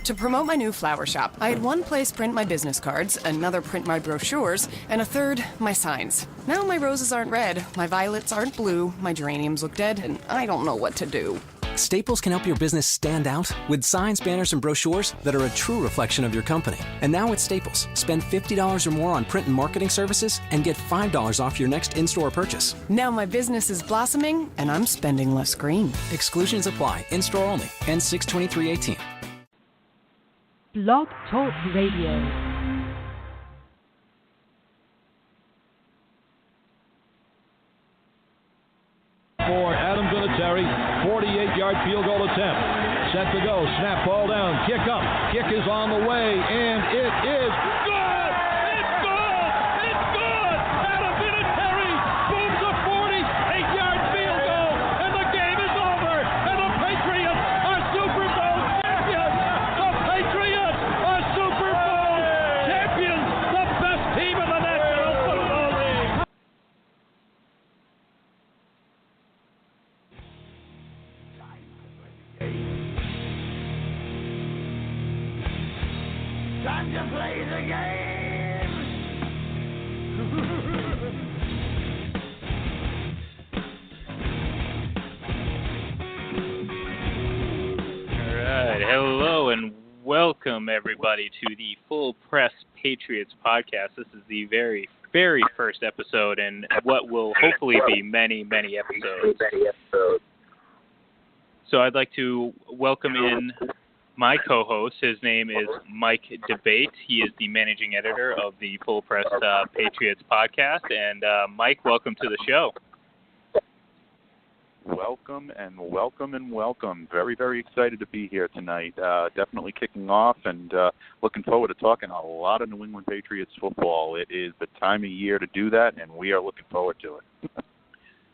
To promote my new flower shop, I had one place print my business cards, another print my brochures, and a third, my signs. Now my roses aren't red, my violets aren't blue, my geraniums look dead, and I don't know what to do. Staples can help your business stand out with signs, banners, and brochures that are a true reflection of your company. And now at Staples, spend $50 or more on print and marketing services and get $5 off your next in-store purchase. Now my business is blossoming, and I'm spending less green. Exclusions apply. In-store only. Ends 6/23/18. Blog Talk Radio. For Adam Vinatieri, 48-yard field goal attempt. Set to go, snap ball down, kick up. Kick is on the way, and it is good! It's good! It's good! Adam Vinatieri booms a 48-yard field goal, and the game is over, and the Patriots are Super Bowl champions! The Patriots are Super Bowl champions! The best team in the National Football League! Time to play the game! All right, hello and welcome everybody to the Full Press Patriots Podcast. This is the very, very first episode and what will hopefully be many, many episodes. So I'd like to welcome in my co-host. His name is Mike Debate. He is the managing editor of the Full Press Patriots Podcast. And Mike, welcome to the show. Welcome and welcome and welcome. Very, very excited to be here tonight. Definitely kicking off and looking forward to talking a lot of New England Patriots football. It is the time of year to do that, and we are looking forward to it.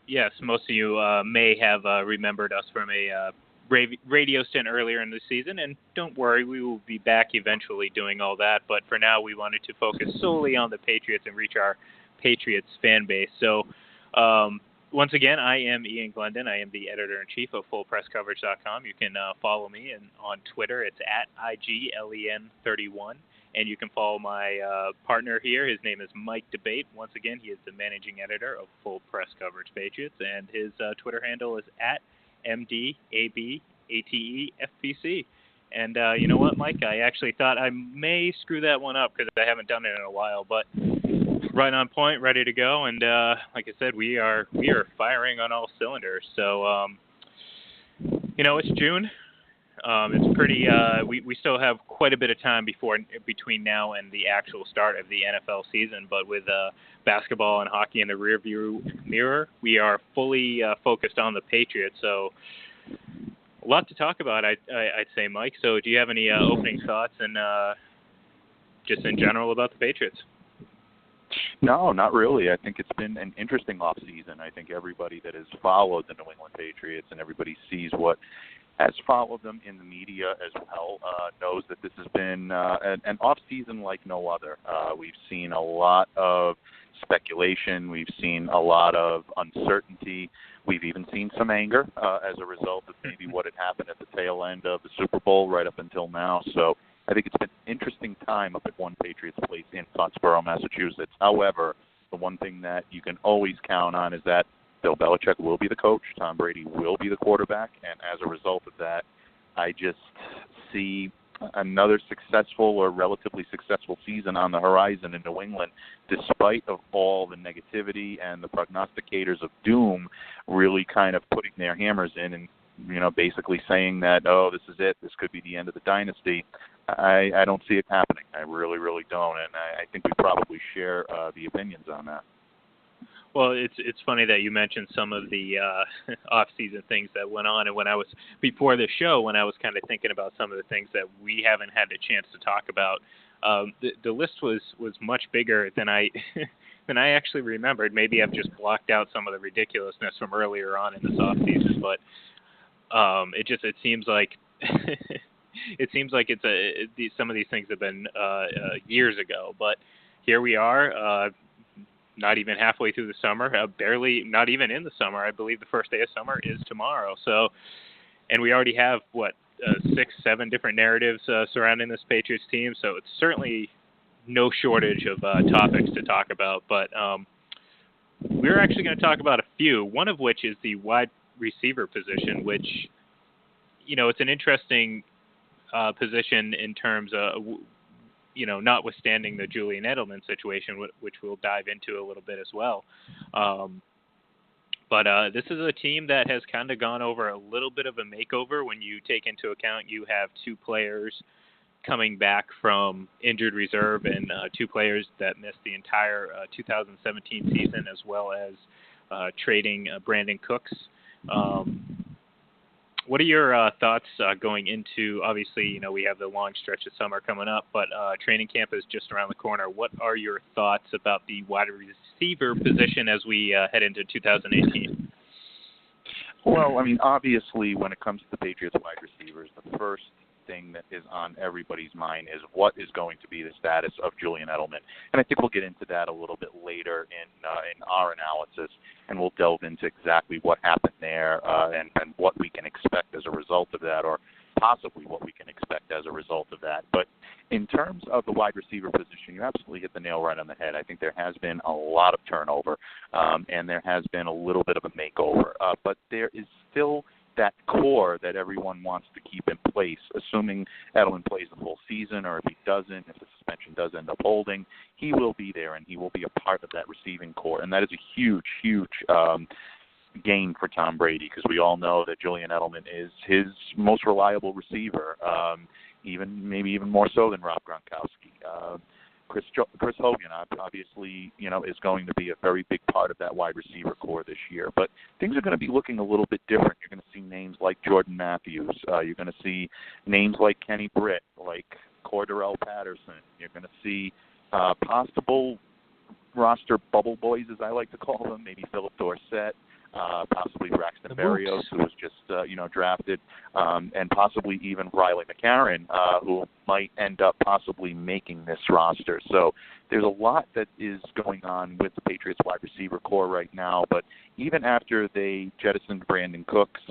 Yes, most of you may have remembered us from a radio stint earlier in the season, and don't worry, we will be back eventually doing all that, but for now we wanted to focus solely on the Patriots and reach our Patriots fan base. So once again, I am Ian Glendon. I am the editor-in-chief of FullPressCoverage.com. You can follow me on Twitter. It's at IGLEN31, and you can follow my partner here. His name is Mike Debate. Once again, he is the managing editor of Full Press Coverage Patriots, and his Twitter handle is at MDABATEFPC. And you know what, Mike? I actually thought I may screw that one up because I haven't done it in a while, but right on point, ready to go. And like I said, we are firing on all cylinders. So, it's June. It's pretty. We still have quite a bit of time between now and the actual start of the NFL season. But with basketball and hockey in the rearview mirror, we are fully focused on the Patriots. So a lot to talk about, I'd say, Mike. So do you have any opening thoughts and just in general about the Patriots? No, not really. I think it's been an interesting offseason. I think everybody that has followed the New England Patriots and everybody sees what has followed them in the media as well knows that this has been an offseason like no other. We've seen a lot of speculation. We've seen a lot of uncertainty. We've even seen some anger as a result of maybe what had happened at the tail end of the Super Bowl right up until now. So I think it's been an interesting time up at One Patriots Place in Foxborough, Massachusetts. However, the one thing that you can always count on is that Bill Belichick will be the coach, Tom Brady will be the quarterback, and as a result of that, I just see another successful or relatively successful season on the horizon in New England, despite of all the negativity and the prognosticators of doom really kind of putting their hammers in and, basically saying that, this is it, this could be the end of the dynasty. I don't see it happening. I really, really don't, and I think we probably share the opinions on that. Well, it's funny that you mentioned some of the off-season things that went on, and when I was before the show, when I was kind of thinking about some of the things that we haven't had a chance to talk about, the list was much bigger than I than I actually remembered. Maybe I've just blocked out some of the ridiculousness from earlier on in this off-season, but it seems like some of these things have been years ago, but here we are. Not even halfway through the summer, barely, not even in the summer. I believe the first day of summer is tomorrow. So, and we already have 6-7 different narratives surrounding this Patriots team, so it's certainly no shortage of topics to talk about. But we're actually going to talk about a few, one of which is the wide receiver position, which, it's an interesting position in terms of, notwithstanding the Julian Edelman situation, which we'll dive into a little bit as well. But this is a team that has kind of gone over a little bit of a makeover when you take into account you have two players coming back from injured reserve and two players that missed the entire 2017 season, as well as trading Brandon Cooks. What are your thoughts going into, obviously, we have the long stretch of summer coming up, but training camp is just around the corner. What are your thoughts about the wide receiver position as we head into 2018? Well, obviously, when it comes to the Patriots wide receivers, the first thing that is on everybody's mind is what is going to be the status of Julian Edelman. And I think we'll get into that a little bit later in our analysis, and we'll delve into exactly what happened there and what we can expect as a result of that, or possibly what we can expect as a result of that. But in terms of the wide receiver position, you absolutely hit the nail right on the head. I think there has been a lot of turnover, and there has been a little bit of a makeover. But there is still that core that everyone wants to keep in place, assuming Edelman plays the full season, or if he doesn't, if the suspension does end up holding, he will be there and he will be a part of that receiving core. And that is a huge, huge gain for Tom Brady, because we all know that Julian Edelman is his most reliable receiver, maybe even more so than Rob Gronkowski. Chris Hogan, obviously, is going to be a very big part of that wide receiver core this year. But things are going to be looking a little bit different. You're going to see names like Jordan Matthews. You're going to see names like Kenny Britt, like Cordarrelle Patterson. You're going to see possible roster bubble boys, as I like to call them, maybe Philip Dorsett, possibly Braxton Berrios, who was just drafted, and possibly even Riley McCarron, who might end up possibly making this roster. So there's a lot that is going on with the Patriots wide receiver core right now, but even after they jettisoned Brandon Cooks,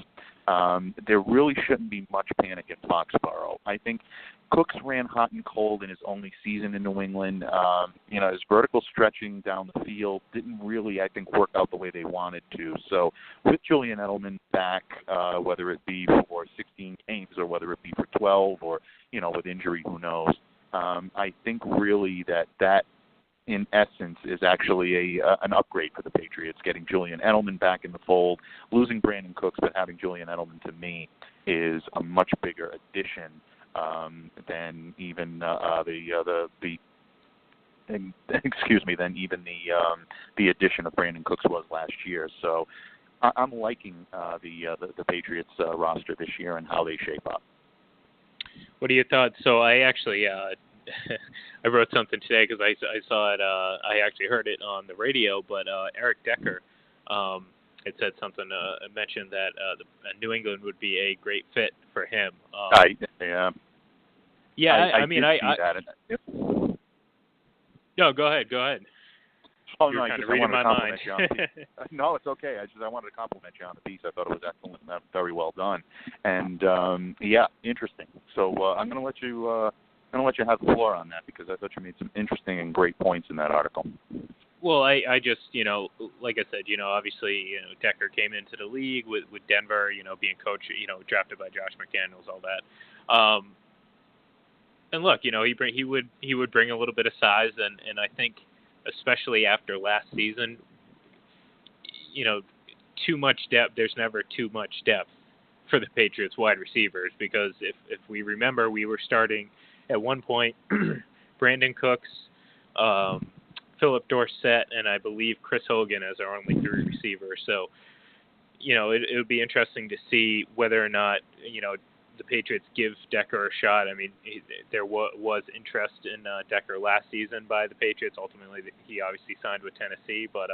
there really shouldn't be much panic in Foxborough. I think Cooks ran hot and cold in his only season in New England. His vertical stretching down the field didn't really, I think, work out the way they wanted to. So with Julian Edelman back, whether it be for 16 games or whether it be for 12 or, with injury, who knows, I think really that in essence is actually an upgrade for the Patriots, getting Julian Edelman back in the fold. Losing Brandon Cooks, but having Julian Edelman, to me, is a much bigger addition than even the addition of Brandon Cooks was last year. So I'm liking the Patriots roster this year and how they shape up. What are your thoughts? So I actually I wrote something today because I saw it. I actually heard it on the radio, but Eric Decker had said something, mentioned that New England would be a great fit for him. No, go ahead. Oh, You're no, kind of reading my mind. No, it's okay. I wanted to compliment you on the piece. I thought it was excellent, very well done, and interesting. So I'm going to let you have the floor on that, because I thought you made some interesting and great points in that article. Well, I just, like I said, obviously, Decker came into the league with Denver, being coach, drafted by Josh McDaniels, all that. And look, he would bring a little bit of size, and I think, especially after last season, too much depth. There's never too much depth for the Patriots wide receivers, because if we remember, we were starting at one point Brandon Cooks, Philip Dorsett, and I believe Chris Hogan as our only three receivers. So, it would be interesting to see whether or not, the Patriots give Decker a shot. I mean, there was interest in Decker last season by the Patriots. Ultimately, he obviously signed with Tennessee, but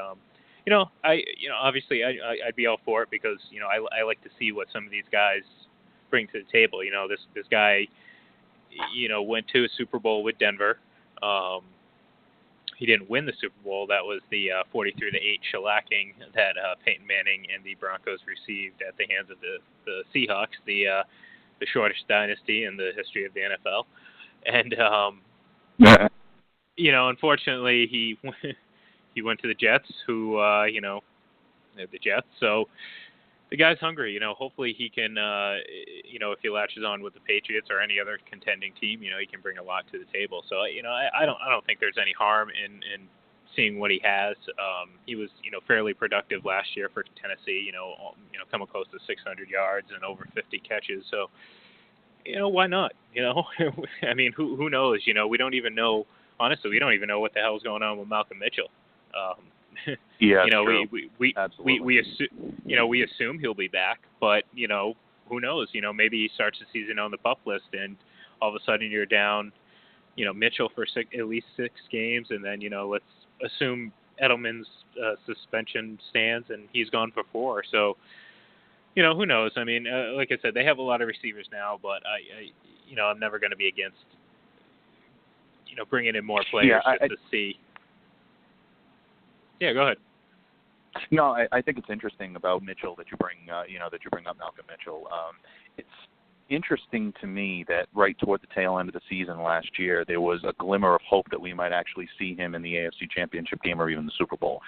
obviously I'd be all for it, because I like to see what some of these guys bring to the table. This guy, went to a Super Bowl with Denver. He didn't win the Super Bowl. That was the 43-8 shellacking that Peyton Manning and the Broncos received at the hands of the Seahawks. the shortest dynasty in the history of the NFL. And, you know, unfortunately, he went to the Jets, who, you know, they're the Jets. So the guy's hungry. You know, hopefully he can, you know, if he latches on with the Patriots or any other contending team, you know, he can bring a lot to the table. So, you know, I don't think there's any harm in seeing what he has. He was, you know, fairly productive last year for Tennessee. You know, coming close to 600 yards and over 50 catches. So, you know, why not? You know, I mean, who knows? You know, we don't even know. Honestly, we don't even know what the hell's going on with Malcolm Mitchell. Yeah, you know, true. we assume he'll be back, but you know, who knows? You know, maybe he starts the season on the PUP list, and all of a sudden you're down, you know, Mitchell for at least 6 games, and then, you know, let's assume Edelman's suspension stands and he's gone for 4. So, you know, who knows? I mean, like I said, they have a lot of receivers now, but I you know, I'm never going to be against, you know, bringing in more players to see. Yeah, go ahead. No, I think it's interesting about Mitchell that you bring up Malcolm Mitchell. It's interesting to me that right toward the tail end of the season last year, there was a glimmer of hope that we might actually see him in the AFC Championship game or even the Super Bowl.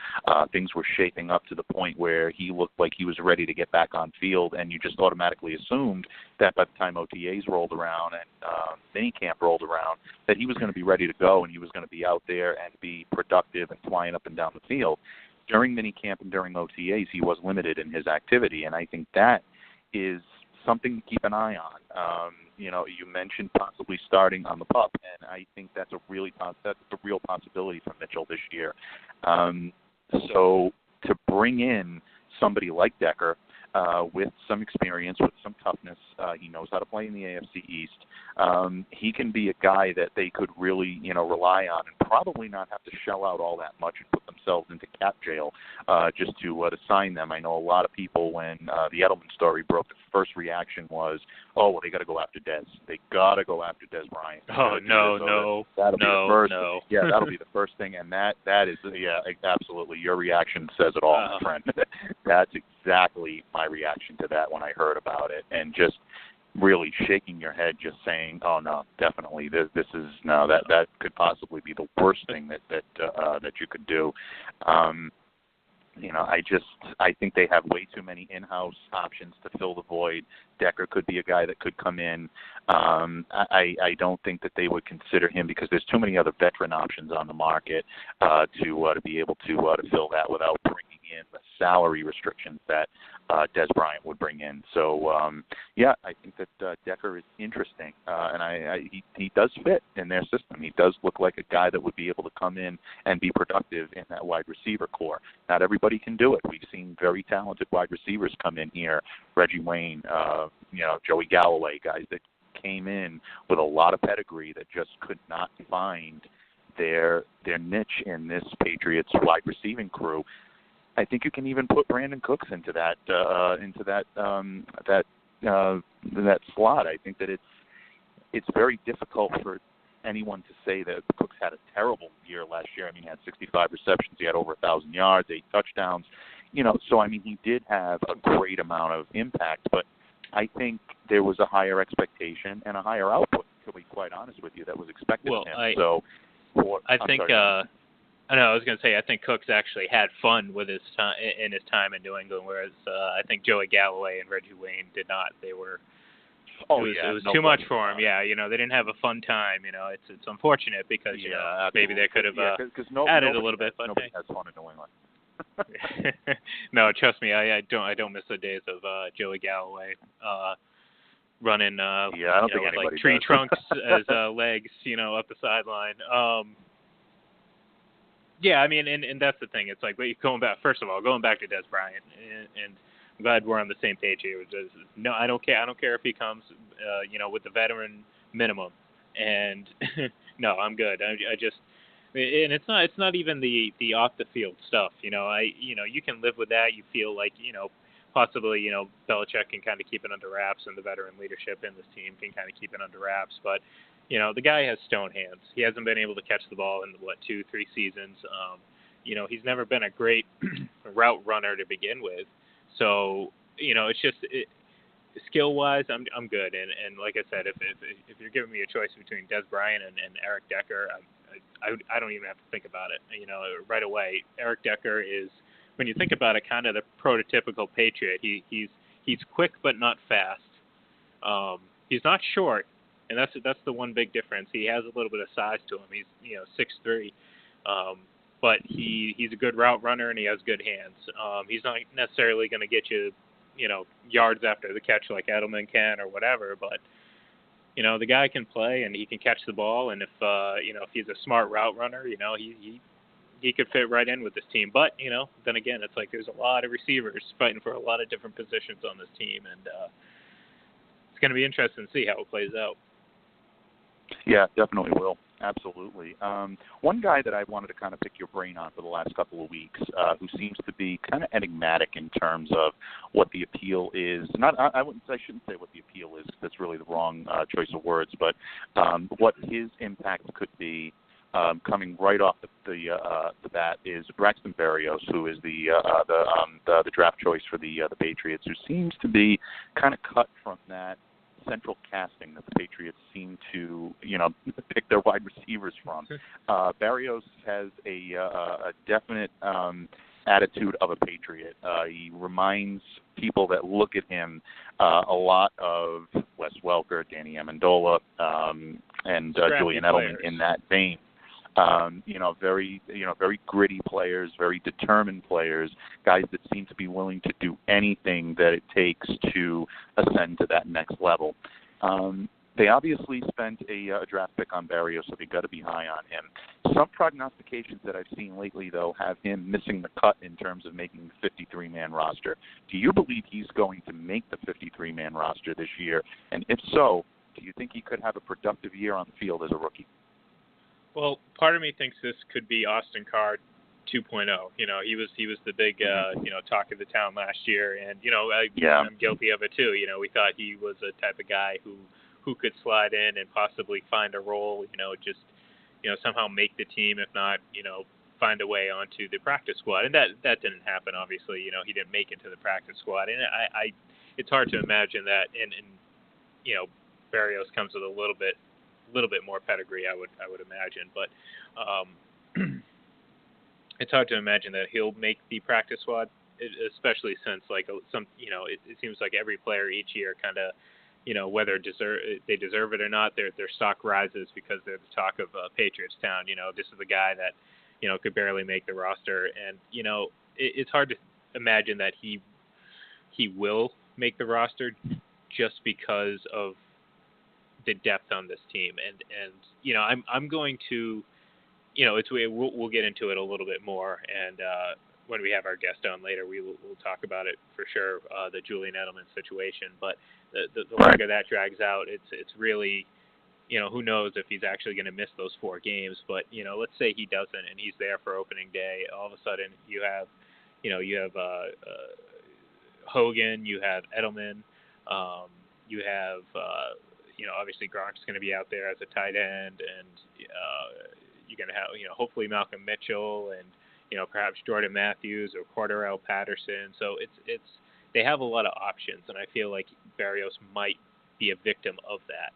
Things were shaping up to the point where he looked like he was ready to get back on field, and you just automatically assumed that by the time OTAs rolled around and minicamp rolled around, that he was going to be ready to go and he was going to be out there and be productive and flying up and down the field. During minicamp and during OTAs, he was limited in his activity, and I think that is something to keep an eye on. You know, you mentioned possibly starting on the PUP, and I think that's a real possibility for Mitchell this year. So to bring in somebody like Decker with some experience, with some toughness, he knows how to play in the AFC East. He can be a guy that they could really, you know, rely on and probably not have to shell out all that much and put themselves into cap jail just to sign them. I know a lot of people, when the Edelman story broke, the first reaction was, oh, well, they got to go after Dez. They got to go after Dez Bryant. Oh, no. That'll be the first. Yeah, that'll be the first thing, and that is, yeah, absolutely. Your reaction says it all, my friend. That's exactly my reaction to that when I heard about it, and just really shaking your head, just saying, "Oh no, definitely, this is no, that could possibly be the worst thing that you could do." You know, I think they have way too many in-house options to fill the void. Decker could be a guy that could come in. I don't think that they would consider him because there's too many other veteran options on the market to be able to fill that without bringing in the salary restrictions that Dez Bryant would bring in. So, yeah, I think that Decker is interesting, and he does fit in their system. He does look like a guy that would be able to come in and be productive in that wide receiver core. Not everybody can do it. We've seen very talented wide receivers come in here, Reggie Wayne, you know, Joey Galloway, guys that came in with a lot of pedigree that just could not find their niche in this Patriots wide receiving crew. I think you can even put Brandon Cooks into that slot. I think that it's very difficult for anyone to say that Cooks had a terrible year last year. I mean, he had 65 receptions, he had over 1,000 yards, 8 touchdowns. You know, so I mean, he did have a great amount of impact, but I think there was a higher expectation and a higher output, to be quite honest with you, that was expected of him. I was going to say, I think Cooks actually had fun with his time in New England, whereas I think Joey Galloway and Reggie Wayne did not. They were. It was too much for him. Yeah, you know, they didn't have a fun time. You know, it's unfortunate because you know, maybe they could have added a little bit, but nobody has fun in New England. No, trust me, I don't miss the days of Joey Galloway running I don't think like anybody tree does. trunks as legs, you know, up the sideline. Yeah, I mean, and that's the thing. It's like going back to Dez Bryant, and I'm glad we're on the same page here. No, I don't care. I don't care if he comes, you know, with the veteran minimum, and no, I'm good. I just. And it's not even the off the field stuff, you know. You can live with that. You feel like, you know, possibly, you know, Belichick can kind of keep it under wraps, and the veteran leadership in this team can kind of keep it under wraps. But, you know, the guy has stone hands. He hasn't been able to catch the ball in 2-3 seasons. You know, he's never been a great route runner to begin with. So, you know, it's just skill-wise, I'm good. And like I said, if you're giving me a choice between Des Bryant and Eric Decker, I don't even have to think about it. Right away, Eric Decker is, when you think about it, kind of the prototypical Patriot. He's quick but not fast. He's not short, and that's the one big difference. He has a little bit of size to him. He's 6'3", but he's a good route runner and he has good hands. He's not necessarily going to get you yards after the catch like Edelman can or whatever, but the guy can play and he can catch the ball, and if he's a smart route runner, he could fit right in with this team. But then again, it's like there's a lot of receivers fighting for a lot of different positions on this team, and it's going to be interesting to see how it plays out. Yeah, definitely will. Absolutely. One guy that I wanted to kind of pick your brain on for the last couple of weeks, who seems to be kind of enigmatic in terms of what the appeal is. I shouldn't say what the appeal is. That's really the wrong choice of words. But what his impact could be, coming right off the bat, is Braxton Berrios, who is the draft choice for the Patriots, who seems to be kind of cut from that central casting that the Patriots seem to, pick their wide receivers from. Berrios has a definite attitude of a Patriot. He reminds people that look at him a lot of Wes Welker, Danny Amendola, and Julian Edelman in that vein. Very gritty players, very determined players, guys that seem to be willing to do anything that it takes to ascend to that next level. They obviously spent a draft pick on Berrios, so they got to be high on him. Some prognostications that I've seen lately, though, have him missing the cut in terms of making the 53-man roster. Do you believe he's going to make the 53-man roster this year? And if so, do you think he could have a productive year on the field as a rookie? Well, part of me thinks this could be Austin Carr 2.0. He was the big talk of the town last year, and I'm guilty of it too. We thought he was a type of guy who could slide in and possibly find a role. Somehow make the team, if not find a way onto the practice squad, and that didn't happen. Obviously, he didn't make it to the practice squad, and it's hard to imagine that. And Berrios comes with a little bit more pedigree, I would imagine, but it's hard to imagine that he'll make the practice squad, especially since it seems like every player each year kind of whether they deserve it or not, their stock rises because they're the talk of Patriots town. This is the guy that could barely make the roster, and it's hard to imagine that he will make the roster just because of the depth on this team, and I'm going to, we'll get into it a little bit more, and when we have our guest on later, we'll talk about it for sure, the Julian Edelman situation. But the longer that drags out, it's really, who knows if he's actually going to miss those 4 games. But let's say he doesn't, and he's there for opening day. All of a sudden, you have Hogan, you have Edelman, you have obviously Gronk's going to be out there as a tight end, and you're going to have hopefully Malcolm Mitchell and perhaps Jordan Matthews or Cordarrelle Patterson. So it's they have a lot of options, and I feel like Berrios might be a victim of that.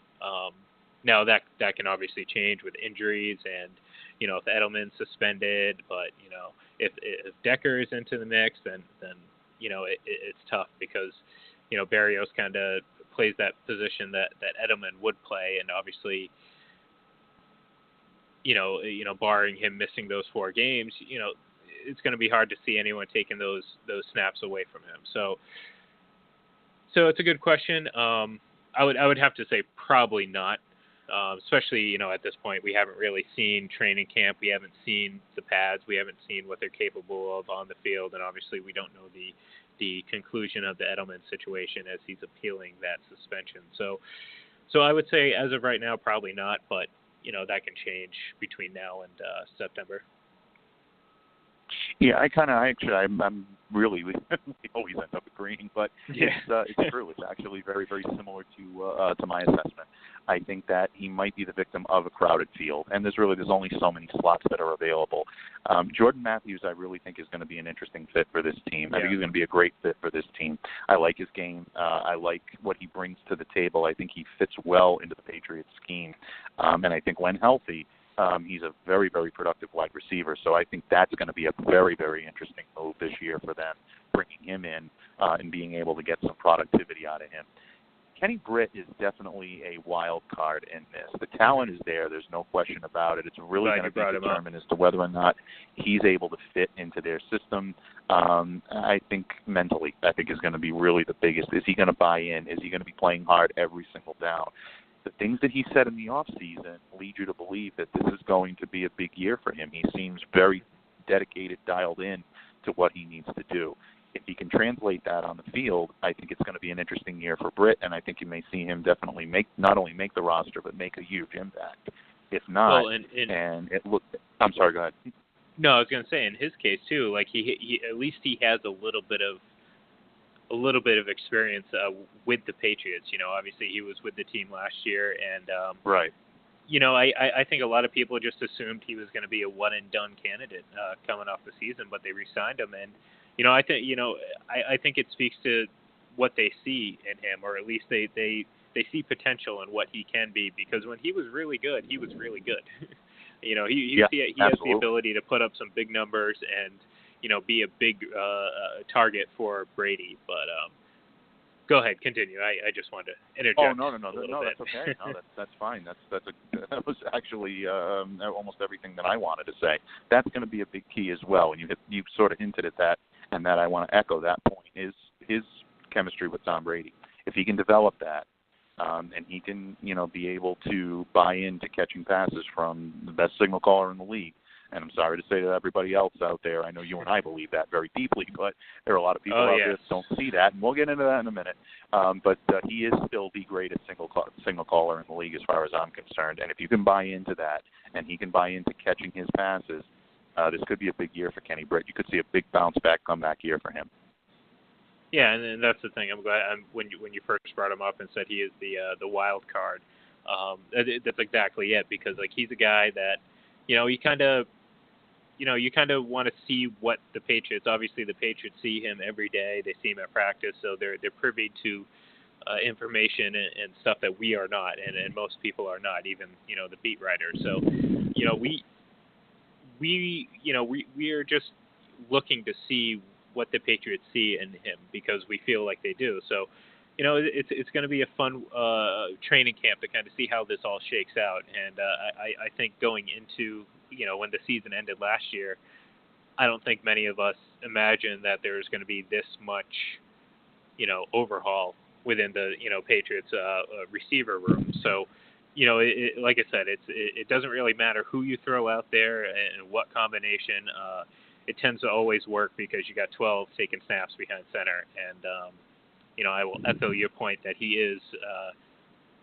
Now that can obviously change with injuries, and if Edelman's suspended, but if Decker is into the mix, then it's tough because Berrios kind of plays that position that Edelman would play, and obviously barring him missing those 4 games, it's going to be hard to see anyone taking those snaps away from him. So it's a good question. I would have to say probably not, especially at this point we haven't really seen training camp, we haven't seen the pads, we haven't seen what they're capable of on the field, and obviously we don't know the conclusion of the Edelman situation as he's appealing that suspension. So I would say as of right now, probably not, but that can change between now and September. Yeah, I'm really, we always end up agreeing, but it's true. It's actually very, very similar to my assessment. I think that he might be the victim of a crowded field, and there's only so many slots that are available. Jordan Matthews, I really think, is going to be an interesting fit for this team. I think he's going to be a great fit for this team. I like his game. I like what he brings to the table. I think he fits well into the Patriots scheme, and I think when healthy, he's a very, very productive wide receiver. So I think that's going to be a very, very interesting move this year for them, bringing him in and being able to get some productivity out of him. Kenny Britt is definitely a wild card in this. The talent is there. There's no question about it. It's really going to be determined as to whether or not he's able to fit into their system. I think mentally, is going to be really the biggest. Is he going to buy in? Is he going to be playing hard every single down? The things that he said in the offseason lead you to believe that this is going to be a big year for him. He seems very dedicated, dialed in to what he needs to do. If he can translate that on the field, I think it's going to be an interesting year for Britt, and I think you may see him definitely not only make the roster, but make a huge impact. If not, I'm sorry, go ahead. No, I was going to say, in his case too, like he at least he has a little bit of experience with the Patriots. You know, obviously he was with the team last year, and right. You know, I think a lot of people just assumed he was going to be a one and done candidate coming off the season, but they re-signed him, and you know, I think it speaks to what they see in him, or at least they see potential in what he can be, because when he was really good, he was really good. You know, he has the ability to put up some big numbers and, you know, be a big target for Brady. But go ahead, continue. I just wanted to interject. Oh, no, that's okay. No, that's fine. That was actually almost everything that I wanted to say. That's going to be a big key as well, and you sort of hinted at that, and that I want to echo that point, is his chemistry with Tom Brady. If he can develop that, and he can, you know, be able to buy into catching passes from the best signal caller in the league. And I'm sorry to say to everybody else out there, I know you and I believe that very deeply, but there are a lot of people out there that don't see that, and we'll get into that in a minute. But he is still the greatest signal caller in the league as far as I'm concerned. And if you can buy into that, and he can buy into catching his passes, this could be a big year for Kenny Britt. You could see a big bounce-back, comeback year for him. Yeah, and that's the thing. I'm glad when you first brought him up and said he is the wild card. That's exactly it, because like he's a guy that, you know, you kind of want to see what the Patriots. Obviously, the Patriots see him every day. They see him at practice, so they're privy to information and stuff that we are not, and most people are not, even, you know, the beat writers. So, you know, we are just looking to see what the Patriots see in him, because we feel like they do. So, you know, it's going to be a fun training camp to kind of see how this all shakes out. And I think going into, you know, when the season ended last year, I don't think many of us imagined that there's going to be this much, you know, overhaul within the, you know, Patriots receiver room. So, you know, like I said, it doesn't really matter who you throw out there and what combination. It tends to always work because you got 12 taking snaps behind center. And, you know, I will echo your point that he is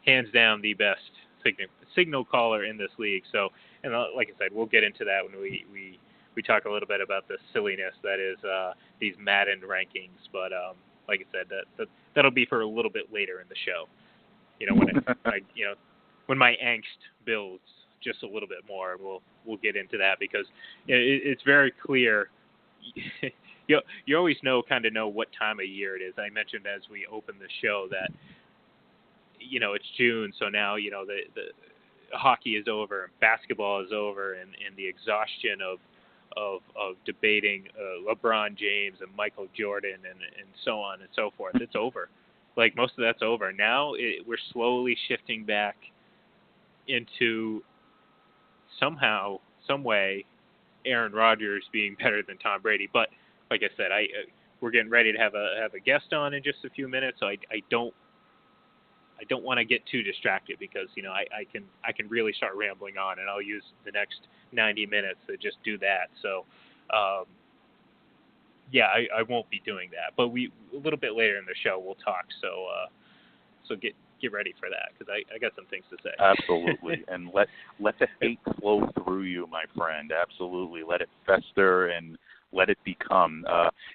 hands down the best signal caller in this league. So, and like I said, we'll get into that when we talk a little bit about the silliness that is these Madden rankings. But like I said, that'll be for a little bit later in the show. You know, when my angst builds just a little bit more, we'll get into that, because it's very clear. You always know what time of year it is. I mentioned as we opened the show that, you know, it's June, so now, you know, the hockey is over, and basketball is over, and the exhaustion of debating LeBron James and Michael Jordan and so on and so forth. It's over. Like, most of that's over. Now we're slowly shifting back into somehow, some way, Aaron Rodgers being better than Tom Brady. But like I said, we're getting ready to have a guest on in just a few minutes, so I don't want to get too distracted, because, you know, I can really start rambling on, and I'll use the next 90 minutes to just do that. So I won't be doing that. But a little bit later in the show we'll talk. So get ready for that because I got some things to say. Absolutely, and let the hate flow through you, my friend. Absolutely, let it fester and let it become.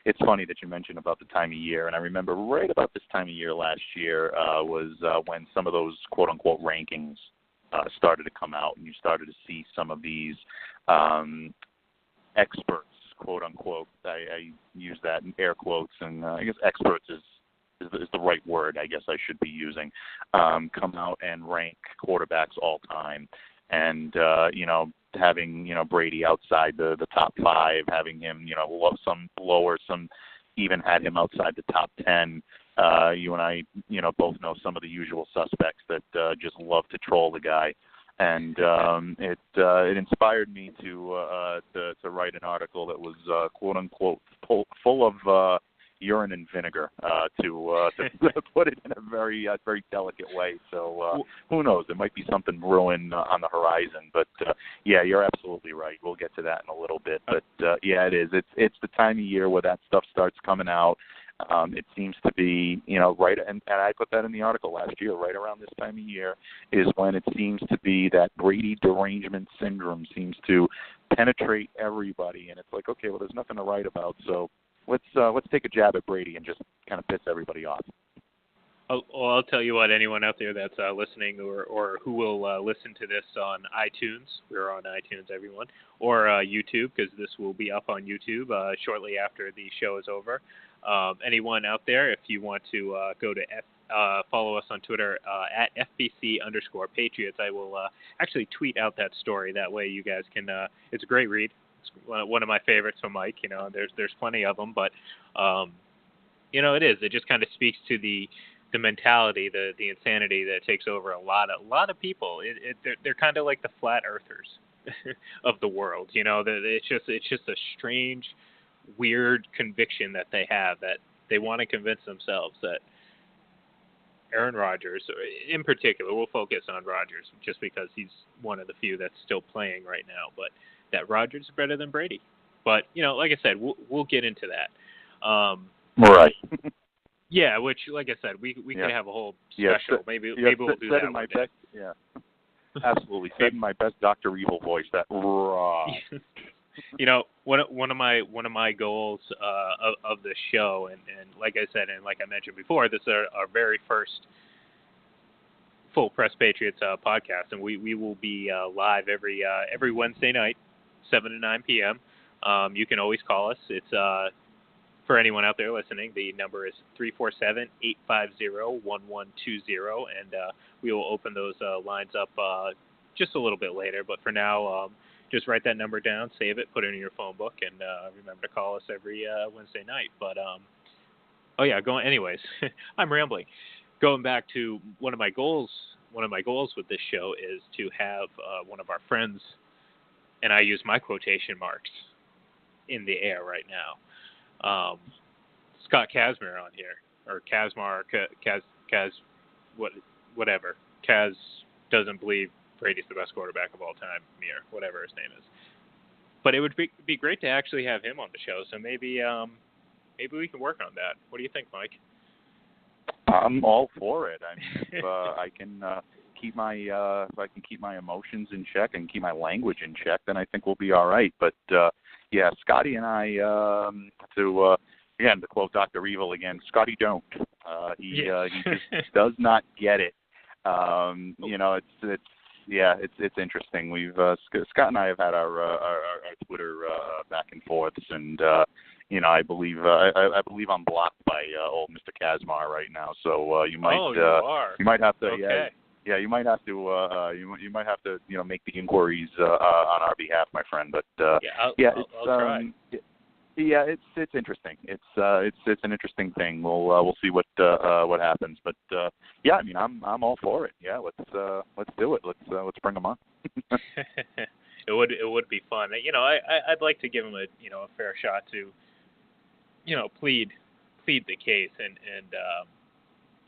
It's funny that you mentioned about the time of year, and I remember right about this time of year last year was when some of those quote-unquote rankings started to come out, and you started to see some of these experts, quote-unquote. I use that in air quotes, and I guess experts is the right word I guess I should be using, come out and rank quarterbacks all time. And, having, Brady outside the top 5, having him, some lower, some even had him outside the top 10. You and I, both know some of the usual suspects that just love to troll the guy. And it inspired me to write an article that was, quote unquote, full of urine and vinegar, to put it in a very delicate way. So who knows? There might be something brewing on the horizon. But yeah, you're absolutely right. We'll get to that in a little bit. But yeah, it is. It's the time of year where that stuff starts coming out. It seems to be, right, and I put that in the article last year, right around this time of year is when it seems to be that Brady derangement syndrome seems to penetrate everybody, and it's like, okay, well, there's nothing to write about, so let's take a jab at Brady and just kind of piss everybody off. I'll tell you what, anyone out there that's listening or who will listen to this on iTunes, we're on iTunes, everyone, or YouTube, because this will be up on YouTube shortly after the show is over. Anyone out there, if you want to go to follow us on Twitter at FBC_Patriots, I will actually tweet out that story. That way you guys can, it's a great read. It's one of my favorites from Mike. There's plenty of them, but, it just kind of speaks to the mentality, the insanity that takes over a lot of people. They're kind of like the flat earthers of the world. It's just a strange, weird conviction that they have, that they want to convince themselves that Aaron Rodgers, in particular, we'll focus on Rodgers just because he's one of the few that's still playing right now, but that Rodgers is better than Brady. But, like I said, we'll get into that. Right. Yeah, which, like I said, we could have a whole special. Maybe we'll do that one day. Yeah, absolutely. Said in my best Dr. Evil voice, that raw. One of my goals of this show, and like I said, and like I mentioned before, this is our very first full Press Patriots podcast, and we will be live every Wednesday night, 7 to 9 p.m. You can always call us. It's for anyone out there listening, the number is 347-850-1120, and we will open those lines up just a little bit later. But for now, just write that number down, save it, put it in your phone book, and remember to call us every Wednesday night. But anyways, I'm rambling. Going back to one of my goals with this show is to have one of our friends, and I use my quotation marks, in the air right now. Scott Kazmir on here, or Kazmar, Kaz, whatever. Kaz doesn't believe Brady's the best quarterback of all time, whatever his name is. But it would be great to actually have him on the show, so maybe we can work on that. What do you think, Mike? I'm all for it. I mean, if I can keep my emotions in check and keep my language in check, then I think we'll be all right. But yeah, Scotty and I, to quote Dr. Evil again, Scotty don't. He just does not get it. It's interesting. We've Scott and I have had our Twitter back and forths, and I believe I'm blocked by old Mr. Kazmar right now. So you might you might have to okay. You might have to you might have to make the inquiries on our behalf, my friend. But I'll try. It's interesting. It's an interesting thing. We'll see what happens. But I mean, I'm all for it. Yeah, let's do it. Let's bring them on. It would be fun. I'd like to give him a fair shot to plead the case, and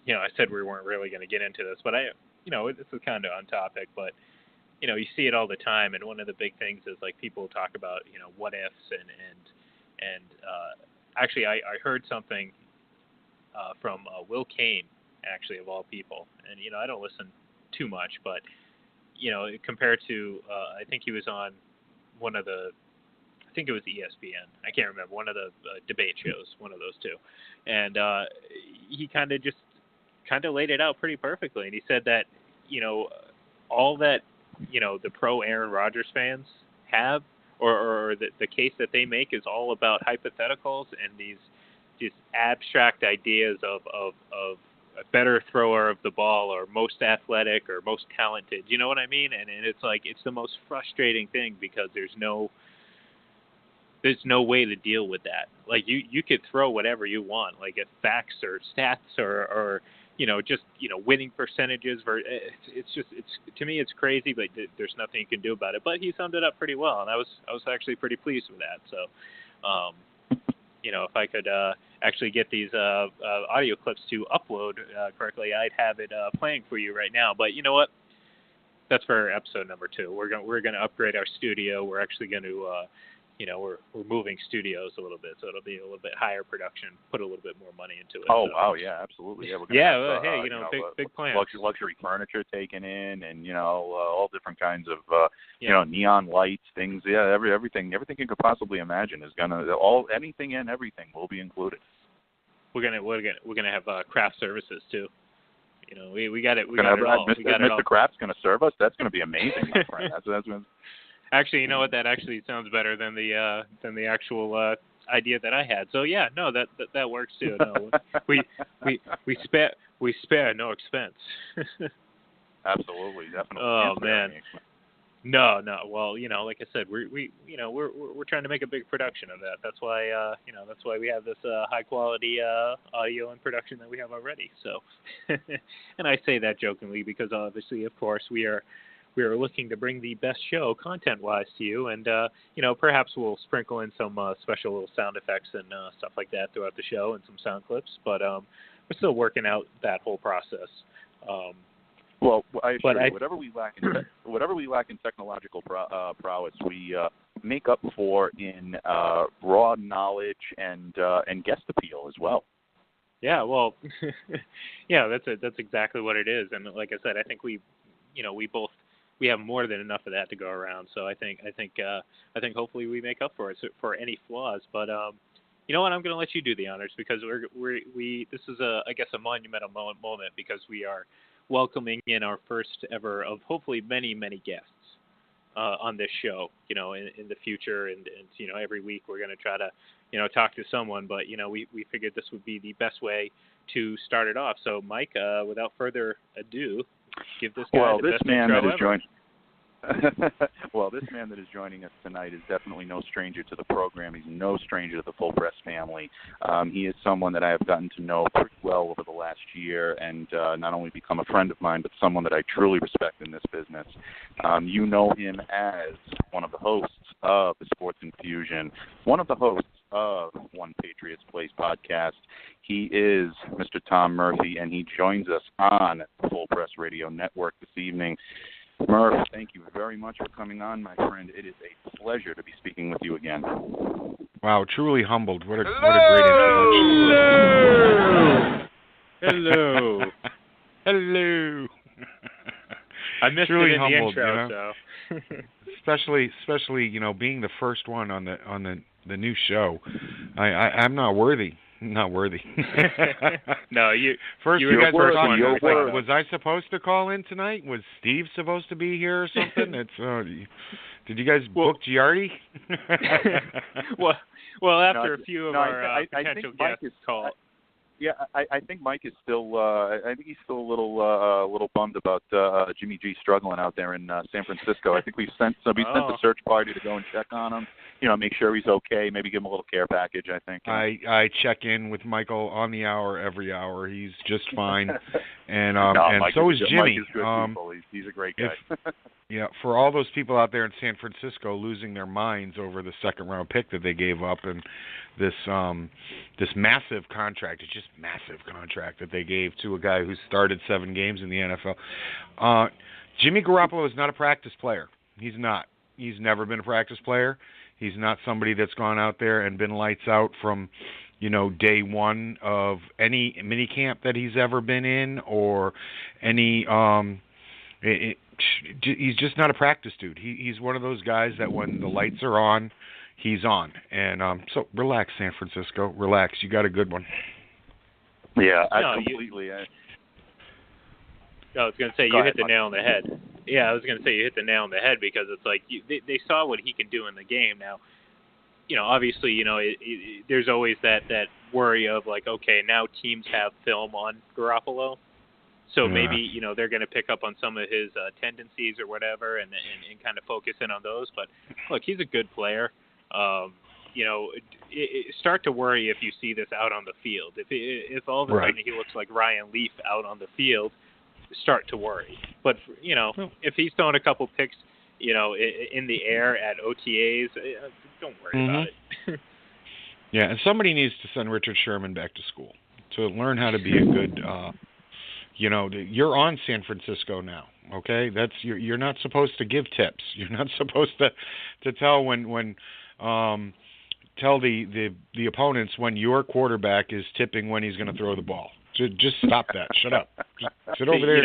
I said we weren't really going to get into this, but this is kind of on topic, but you see it all the time, and one of the big things is like people talk about what ifs and actually I heard something from Will Kane actually, of all people. And, I don't listen too much, but, compared to, I think he was on one of the, I think it was ESPN. I can't remember, one of the debate shows, one of those two. And he kind of laid it out pretty perfectly. And he said that, all that, the pro Aaron Rodgers fans have, or the case that they make is all about hypotheticals and these just abstract ideas of a better thrower of the ball or most athletic or most talented. You know what I mean? And it's like, it's the most frustrating thing because there's no way to deal with that. Like you could throw whatever you want, like at facts or stats or just winning percentages. It's to me it's crazy, but there's nothing you can do about it. But he summed it up pretty well, and I was actually pretty pleased with that. So, if I could actually get these audio clips to upload correctly, I'd have it playing for you right now. But you know what? That's for episode number 2. We're gonna upgrade our studio. We're actually going to we're moving studios a little bit, so it'll be a little bit higher production, put a little bit more money into it. Oh, so. wow, yeah, absolutely. Yeah, hey, big plans. Luxury furniture taken in, and all different kinds of neon lights, things. Yeah, everything you could possibly imagine is anything and everything will be included. We're gonna have craft services too. We got it. We got it all. Mr. Kraft's gonna serve us. That's gonna be amazing, my friend. That's Actually, you know what? That actually sounds better than the actual idea that I had. So yeah, no, that works too. No, we spare no expense. Absolutely, definitely. Oh man, no. Well, like I said, we're trying to make a big production of that. That's why we have this high quality audio and production that we have already. So, and I say that jokingly because obviously, of course, we are looking to bring the best show content-wise to you, and perhaps we'll sprinkle in some special little sound effects and stuff like that throughout the show and some sound clips. But we're still working out that whole process. Well, I assure you, whatever we lack in technological prowess, we make up for in raw knowledge and guest appeal as well. Yeah, well, yeah, that's exactly what it is. And like I said, I think we have more than enough of that to go around. So I think hopefully we make up for it for any flaws. But you know what? I'm going to let you do the honors because this is I guess a monumental moment because we are welcoming in our first ever of hopefully many guests on this show. In the future, and every week we're going to try to talk to someone. But we figured this would be the best way to start it off. So Mike, without further ado. Give this guy the best intro ever. Well, this man that is joining us tonight is definitely no stranger to the program. He's no stranger to the Full Press family. He is someone that I have gotten to know pretty well over the last year and not only become a friend of mine, but someone that I truly respect in this business. You know him as one of the hosts of the Sports Infusion, one of the hosts of One Patriots Place podcast. He is Mr. Tom Murphy, and he joins us on the Full Press Radio Network this evening. Murph, thank you very much for coming on, my friend. It is a pleasure to be speaking with you again. Wow, truly humbled. What a great introduction. Hello. I missed truly it in humbled, the intro, so. especially being the first one on the new show. I'm not worthy. Not worthy. No, you first. You guys were talking. Was I supposed to call in tonight? Was Steve supposed to be here or something? Did you guys book Giardi? well, after a few of our potential guests call. Yeah, I think Mike is still. I think he's still a little bummed about Jimmy G struggling out there in San Francisco. I think we sent a search party to go and check on him. Make sure he's okay. Maybe give him a little care package. I think. I check in with Michael on the hour every hour. He's just fine, and so is Jimmy. Mike is good he's a great guy. Yeah, for all those people out there in San Francisco losing their minds over the second-round pick that they gave up and this massive contract, it's just massive contract that they gave to a guy who started 7 games in the NFL. Jimmy Garoppolo is not a practice player. He's not. He's never been a practice player. He's not somebody that's gone out there and been lights out from day one of any mini camp that he's ever been in, or any. He's just not a practice dude. He's one of those guys that when the lights are on, he's on. And so relax, San Francisco. Relax. You got a good one. Yeah, completely. I was going to say you hit the nail on the head. Yeah, I was going to say you hit the nail on the head, because it's like they saw what he can do in the game. Now, obviously, there's always that worry of like, okay, now teams have film on Garoppolo. So maybe, they're going to pick up on some of his tendencies or whatever and kind of focus in on those. But, look, he's a good player. Start to worry if you see this out on the field. If all of a sudden he looks like Ryan Leaf out on the field, start to worry. But, if he's throwing a couple picks, in the air at OTAs, don't worry about it. Yeah, and somebody needs to send Richard Sherman back to school to learn how to be a good you're on San Francisco now, okay? You're not supposed to give tips. You're not supposed to tell tell the opponents when your quarterback is tipping when he's going to throw the ball. Just stop that. Shut up. Just sit over there.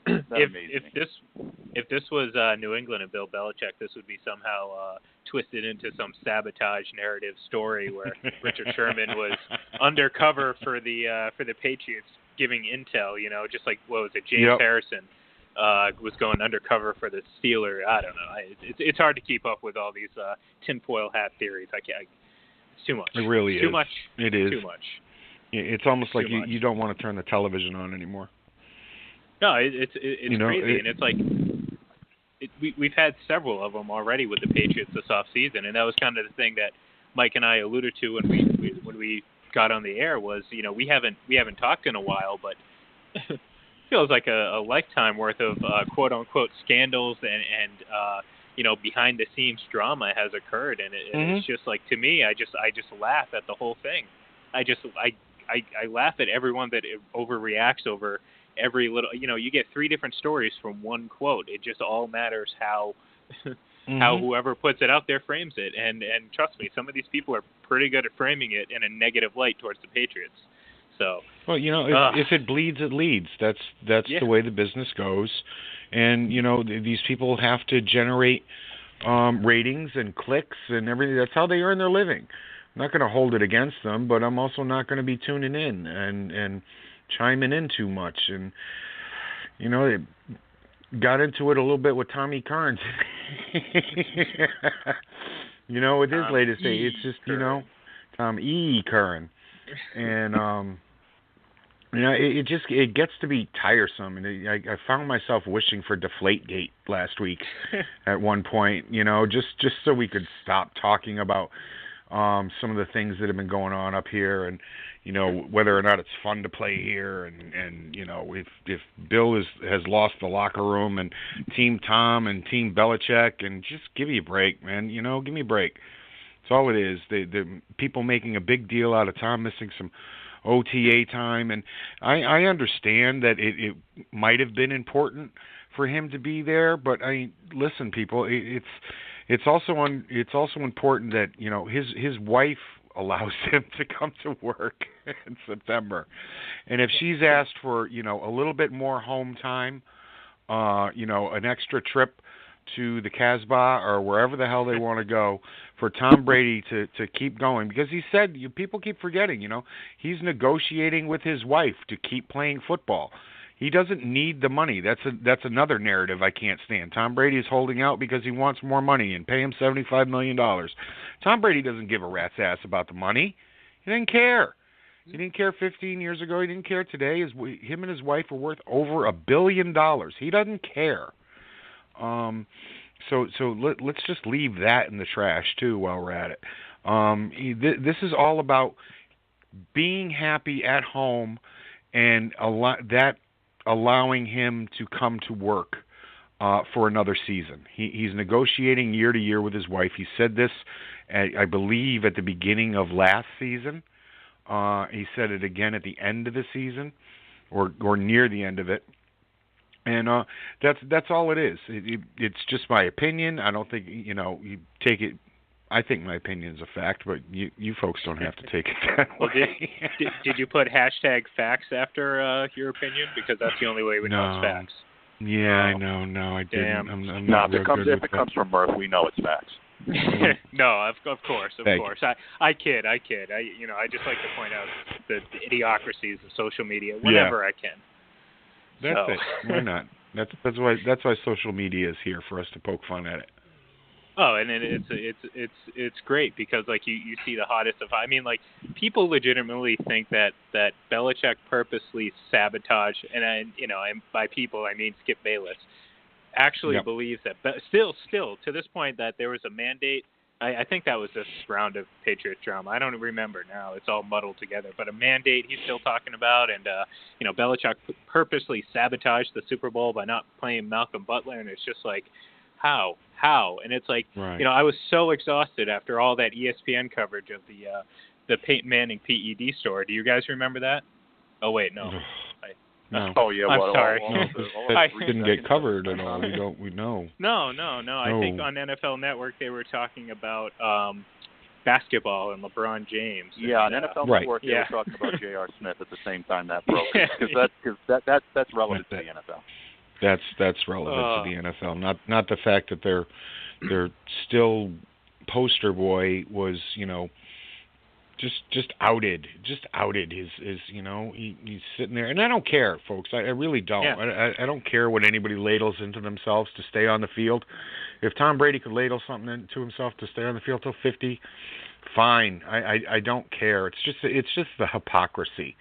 If this was New England and Bill Belichick, this would be somehow twisted into some sabotage narrative story where Richard Sherman was undercover for the Patriots, giving intel, just like, what was it, James Harrison was going undercover for the Steelers. I don't know. It's hard to keep up with all these tinfoil hat theories. I can't. It's too much. It really is. Too much. It is. Too much. It's almost like you don't want to turn the television on anymore. No, it's crazy, and it's like we've had several of them already with the Patriots this offseason, and that was kind of the thing that Mike and I alluded to when we got on the air was, we haven't talked in a while, but it feels like a lifetime worth of quote unquote scandals and behind the scenes drama has occurred, and it's just like, to me, I just laugh at the whole thing. I laugh at everyone that overreacts over every little. You get 3 different stories from one quote. It just all matters how how whoever puts it out there frames it. And trust me, some of these people are pretty good at framing it in a negative light towards the Patriots. So well, if it bleeds, it leads. That's the way the business goes. And these people have to generate ratings and clicks and everything. That's how they earn their living. I'm not going to hold it against them, but I'm also not going to be tuning in and chiming in too much. And they got into it a little bit with Tommy Carnes. With his latest day, it's just Tom E. Curran, and it gets to be tiresome. And I found myself wishing for Deflategate last week at one point. Just so we could stop talking about some of the things that have been going on up here, and whether or not it's fun to play here, and if Bill has lost the locker room, and Team Tom and Team Belichick, and just give me a break, man. Give me a break. That's all it is. The people making a big deal out of Tom missing some OTA time, and I understand that it might have been important for him to be there, but listen, people, it's also important that his wife allows him to come to work in September, and if she's asked for a little bit more home time, an extra trip to the Casbah or wherever the hell they want to go for Tom Brady to keep going, because he said, people keep forgetting, he's negotiating with his wife to keep playing football. He doesn't need the money. That's another narrative I can't stand. Tom Brady is holding out because he wants more money and pay him $75 million. Tom Brady doesn't give a rat's ass about the money. He didn't care. He didn't care 15 years ago. He didn't care today. Him and his wife are worth over $1 billion. He doesn't care. So let's just leave that in the trash too while we're at it. This is all about being happy at home and allowing him to come to work for another season. He's negotiating year to year with his wife. He said this, I believe, at the beginning of last season. He said it again at the end of the season, or near the end of it. And that's all it is. It's just my opinion. I don't think you take it. I think my opinion's a fact, but you folks don't have to take it that Well, way. did you put hashtag facts after your opinion? Because that's the only way we know it's facts. Yeah, I know. No, I Damn. didn't. I'm No, not if real it comes good if with it comes from Murph, we know it's facts. No, of course. Thank I kid. I just like to point out the idiocracies of social media whenever I can. That's it. Why not? That's why social media is here, for us to poke fun at it. Oh, and then it's great because like you see the hottest of. I mean, like people legitimately think that Belichick purposely sabotaged, and by people I mean Skip Bayless, actually believes that. But still to this point that there was a mandate. I think that was this round of Patriots drama. I don't remember now. It's all muddled together. But a mandate he's still talking about, and Belichick purposely sabotaged the Super Bowl by not playing Malcolm Butler, and it's just like. How? And it's like, I was so exhausted after all that ESPN coverage of the Peyton Manning PED story. Do you guys remember that? Oh, wait, no. No. Oh, yeah. I'm sorry. It didn't get covered at all. We know. No. I think on NFL Network they were talking about basketball and LeBron James. Yeah, on NFL Network they were talking about J.R. Smith at the same time that broke. Because that's relevant to the NFL. That's relevant to the NFL. Not the fact that their still poster boy was, just outed his he's sitting there, and I don't care, folks. I really don't. I don't care what anybody ladles into themselves to stay on the field. If Tom Brady could ladle something into himself to stay on the field till 50, fine. I don't care. It's just the hypocrisy.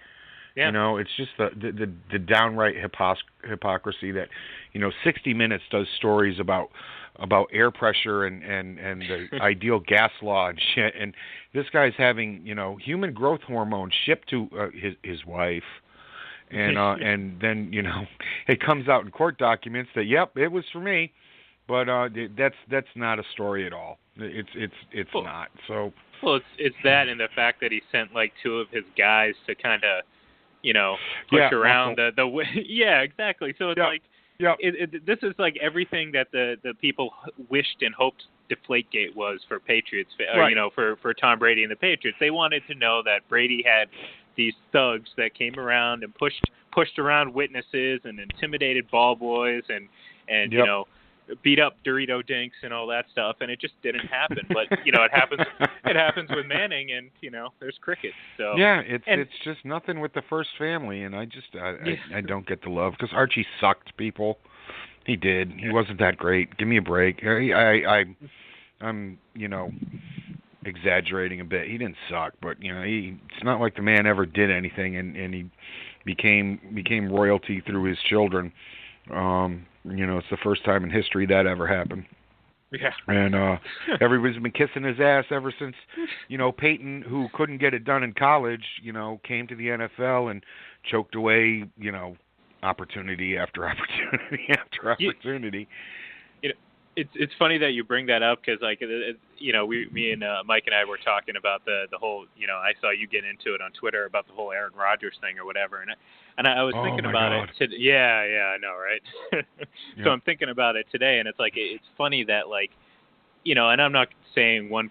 Yeah. It's just the downright hypocrisy that, 60 Minutes does stories about air pressure and the ideal gas law and shit, and this guy's having, human growth hormone shipped to his wife, and then, it comes out in court documents that, yep, it was for me, but that's not a story at all. It's not. So. Well, it's that and the fact that he sent like two of his guys to kind of. Push around the way. Yeah, exactly. So it's like, this is like everything that the people wished and hoped Deflategate was for Patriots, for Tom Brady and the Patriots. They wanted to know that Brady had these thugs that came around and pushed around witnesses and intimidated ball boys and beat up Dorito Dinks and all that stuff, and it just didn't happen. But it happens with Manning, and there's crickets. So it's just nothing with the first family, and I don't get the love because Archie sucked, people. He did. He wasn't that great. Give me a break. I'm exaggerating a bit. He didn't suck, but it's not like the man ever did anything, and he became royalty through his children. It's the first time in history that ever happened. Yeah. And everybody's been kissing his ass ever since, Peyton, who couldn't get it done in college, came to the NFL and choked away, opportunity after opportunity after opportunity. It's funny that you bring that up because, like, me and Mike and I were talking about the whole, I saw you get into it on Twitter about the whole Aaron Rodgers thing or whatever, and I was thinking about it. I know, right? So I'm thinking about it today, and it's like it's funny that, like, and I'm not saying one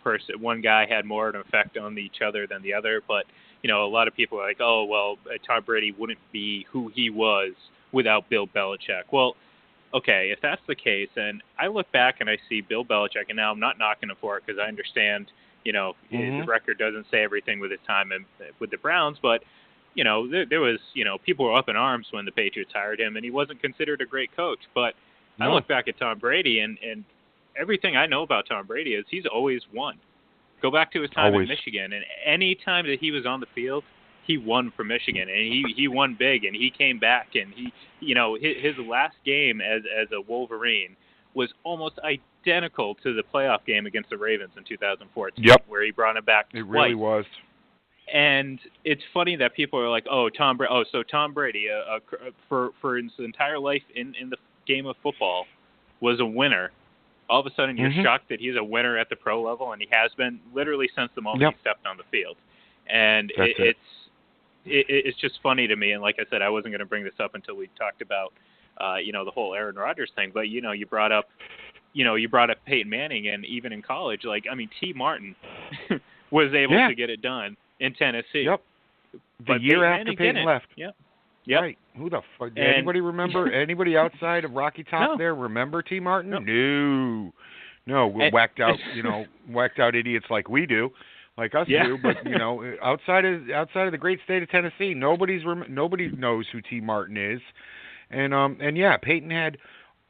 guy had more of an effect on each other than the other, but a lot of people are like, oh well, Tom Brady wouldn't be who he was without Bill Belichick. Well. Okay, if that's the case, and I look back and I see Bill Belichick, and now I'm not knocking him for it because I understand, his record doesn't say everything with his time with the Browns, but, there was, people were up in arms when the Patriots hired him, and he wasn't considered a great coach. But I look back at Tom Brady, and everything I know about Tom Brady is he's always won. Go back to his time in Michigan, and any time that he was on the field, he won for Michigan, and he won big, and he came back, and his last game as a Wolverine was almost identical to the playoff game against the Ravens in 2014, where he brought him back twice. It really was. And it's funny that people are like, so Tom Brady, for his entire life in the game of football, was a winner. All of a sudden, you're shocked that he's a winner at the pro level, and he has been literally since the moment he stepped on the field. And it's just funny to me, and like I said, I wasn't going to bring this up until we talked about, the whole Aaron Rodgers thing. But you brought up you brought up Peyton Manning, and even in college, T. Martin was able to get it done in Tennessee. Yep. The year after Peyton left. Yep. Right. Who the fuck? Anybody remember? Anybody outside of Rocky Top there remember T. Martin? No. Whacked out idiots like we do, like us do. But outside of the great state of Tennessee, nobody knows who T. Martin is. And Peyton had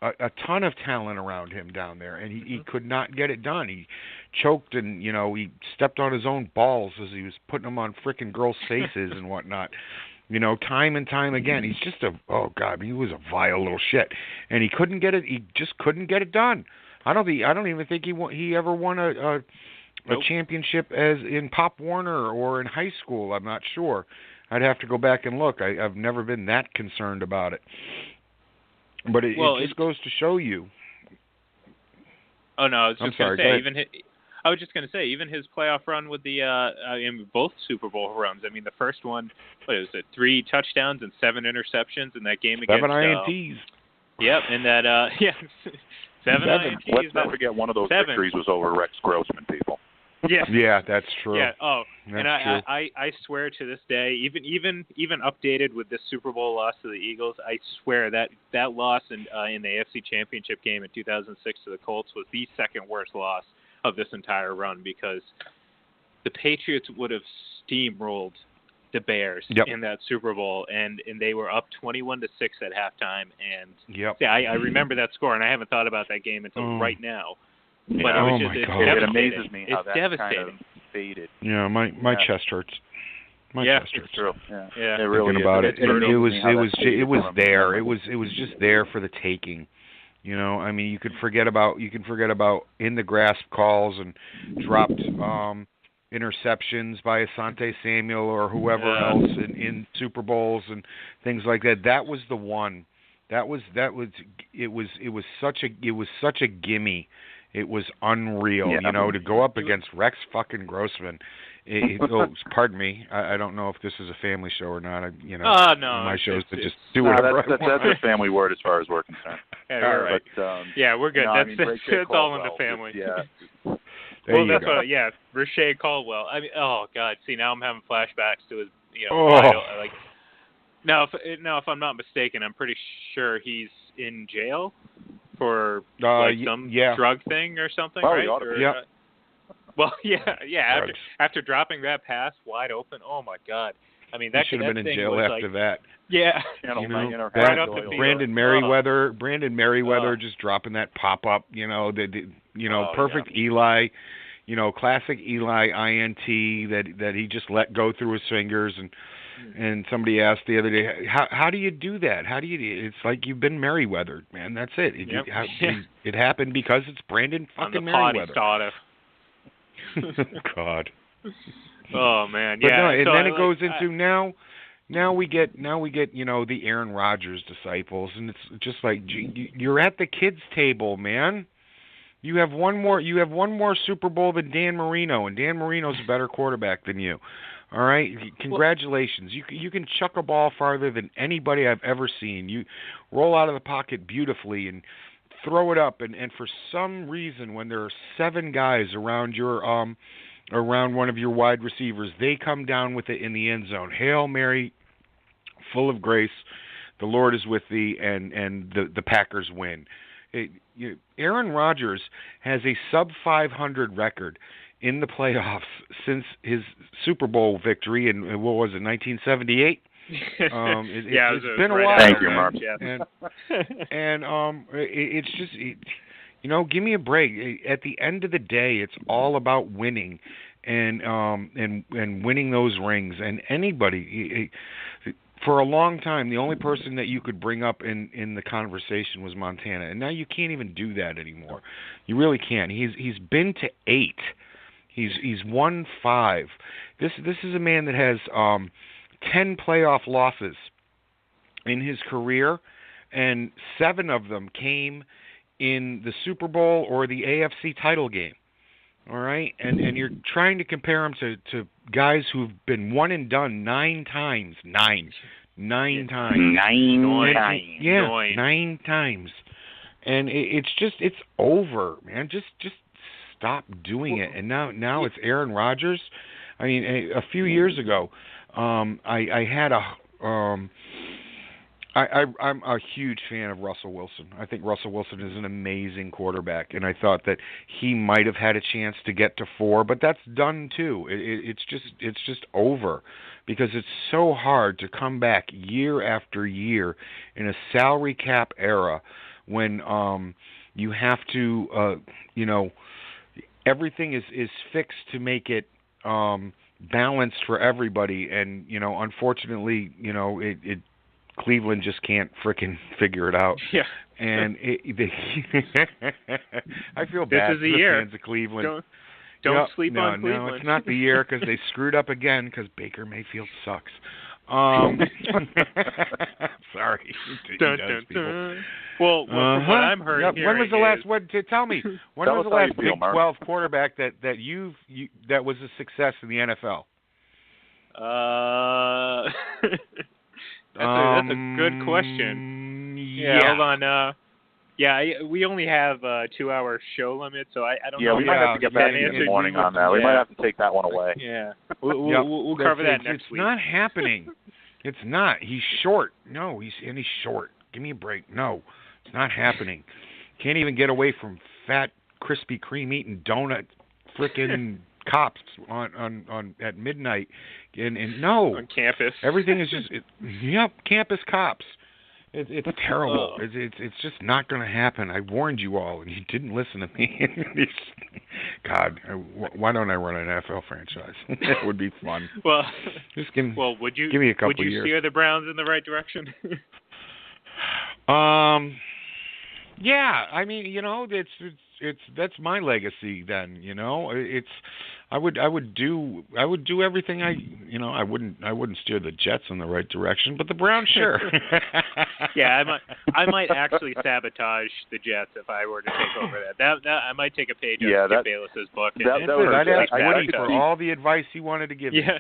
a ton of talent around him down there, and he could not get it done. He choked and, he stepped on his own balls as he was putting them on frickin' girls' faces and whatnot. Time and time again. He's just he was a vile little shit. And he couldn't get it. He just couldn't get it done. I don't even think he ever won a championship as in Pop Warner or in high school. I'm not sure. I'd have to go back and look. I've never been that concerned about it. But it just goes to show you. Oh no, I was just going to say I was just going to say even his playoff run with the both Super Bowl runs. I mean, the first one, what was it? 3 touchdowns and 7 interceptions in that game against 7 INTs. Yep, and that 7 INTs. Let's not forget one of those victories was over Rex Grossman, people. Yeah. Yeah, that's true. Yeah. Oh, that's and true. I swear to this day, even updated with this Super Bowl loss to the Eagles, I swear that loss in the AFC Championship game in 2006 to the Colts was the second worst loss of this entire run, because the Patriots would have steamrolled the Bears in that Super Bowl, and they were up 21-6 at halftime. And I remember that score, and I haven't thought about that game until right now. But it was it amazes me how that devastating. kind of faded. Yeah, my chest hurts. My chest hurts. It's true. Yeah. It really about is. it was there. It was just there for the taking. I mean, you could forget about in the grasp calls and dropped interceptions by Asante Samuel or whoever else in Super Bowls and things like that. That was the one. It was such a gimme. It was unreal, to go up against Rex fucking Grossman. Pardon me. I don't know if this is a family show or not. No. My show is to just do whatever. That's a family word as far as we're concerned. All right. But, we're good. That's all in the family. That's what. Yeah, Rashay Caldwell. I mean, oh God. See, now I'm having flashbacks to his. Now, if I'm not mistaken, I'm pretty sure he's in jail for some drug thing or something, right? After dropping that pass wide open, oh my God! I mean, that should have been in jail after that. Yeah, right up the Brandon Merriweather, just dropping that pop up. Perfect Eli. Classic Eli INT that he just let go through his fingers. And somebody asked the other day, how do you do that? It's like you've been Merriweathered, man. That's it. It happened because it's Brandon fucking Merriweather. God. Oh man, but no, and then it goes into now we get the Aaron Rodgers disciples, and it's just like you're at the kids' table, man. You have one more Super Bowl than Dan Marino, and Dan Marino's a better quarterback than you. All right, congratulations. You can chuck a ball farther than anybody I've ever seen. You roll out of the pocket beautifully and throw it up. And for some reason, when there are 7 guys around around one of your wide receivers, they come down with it in the end zone. Hail Mary, full of grace, the Lord is with thee, and the Packers win. Aaron Rodgers has a sub-500 record in the playoffs since his Super Bowl victory in, what was it, 1978? It's been a while. Thank you, Mark. It's just, give me a break. At the end of the day, it's all about winning and winning those rings. And anybody, for a long time, the only person that you could bring up in the conversation was Montana, and now you can't even do that anymore. You really can't. He's been to 8. He's won 5. This is a man that has 10 playoff losses in his career, and 7 of them came in the Super Bowl or the AFC title game. All right, and you're trying to compare him to guys who've been one and done 9 times. 9 times. 9 times. Yeah, 9 times. And it's over, man. Just stop doing it. And now it's Aaron Rodgers. I mean, a few years ago, I had I'm a huge fan of Russell Wilson. I think Russell Wilson is an amazing quarterback, and I thought that he might have had a chance to get to 4, but that's done too. It's just over, because it's so hard to come back year after year in a salary cap era when you have to everything is fixed to make it balanced for everybody, and unfortunately it Cleveland just can't frickin' figure it out. Yeah. And I feel bad for the fans of Cleveland. Don't sleep on Cleveland. No, it's not the year, because they screwed up again, because Baker Mayfield sucks. Sorry. Dun, dun, dun. Well, from what I'm hearing, when was the last? Tell me. When was the last Big 12 quarterback that that was a success in the NFL? That's a good question. Yeah, hold on. We only have a 2-hour show limit, so I don't know. Yeah, we might have to get back in the morning on that. We might have to take that one away. Yeah, we'll cover that next week. It's not happening. It's not. He's short. No, he's short. Give me a break. No, it's not happening. Can't even get away from fat, Krispy Kreme eating donut, frickin' cops on at midnight, and no, on campus. Everything is just campus cops. It's terrible. It's just not going to happen. I warned you all, and you didn't listen to me. God, why don't I run an NFL franchise? That would be fun. Well, give me a couple would you years. steer the Browns in the right direction? Yeah, I mean, that's my legacy. Then I would do everything I wouldn't steer the Jets in the right direction, but the Browns, sure. Yeah, I might actually sabotage the Jets if I were to take over that. I might take a page out of Skip Bayless's book. I'd ask Woody for all the advice he wanted to give me. Yeah.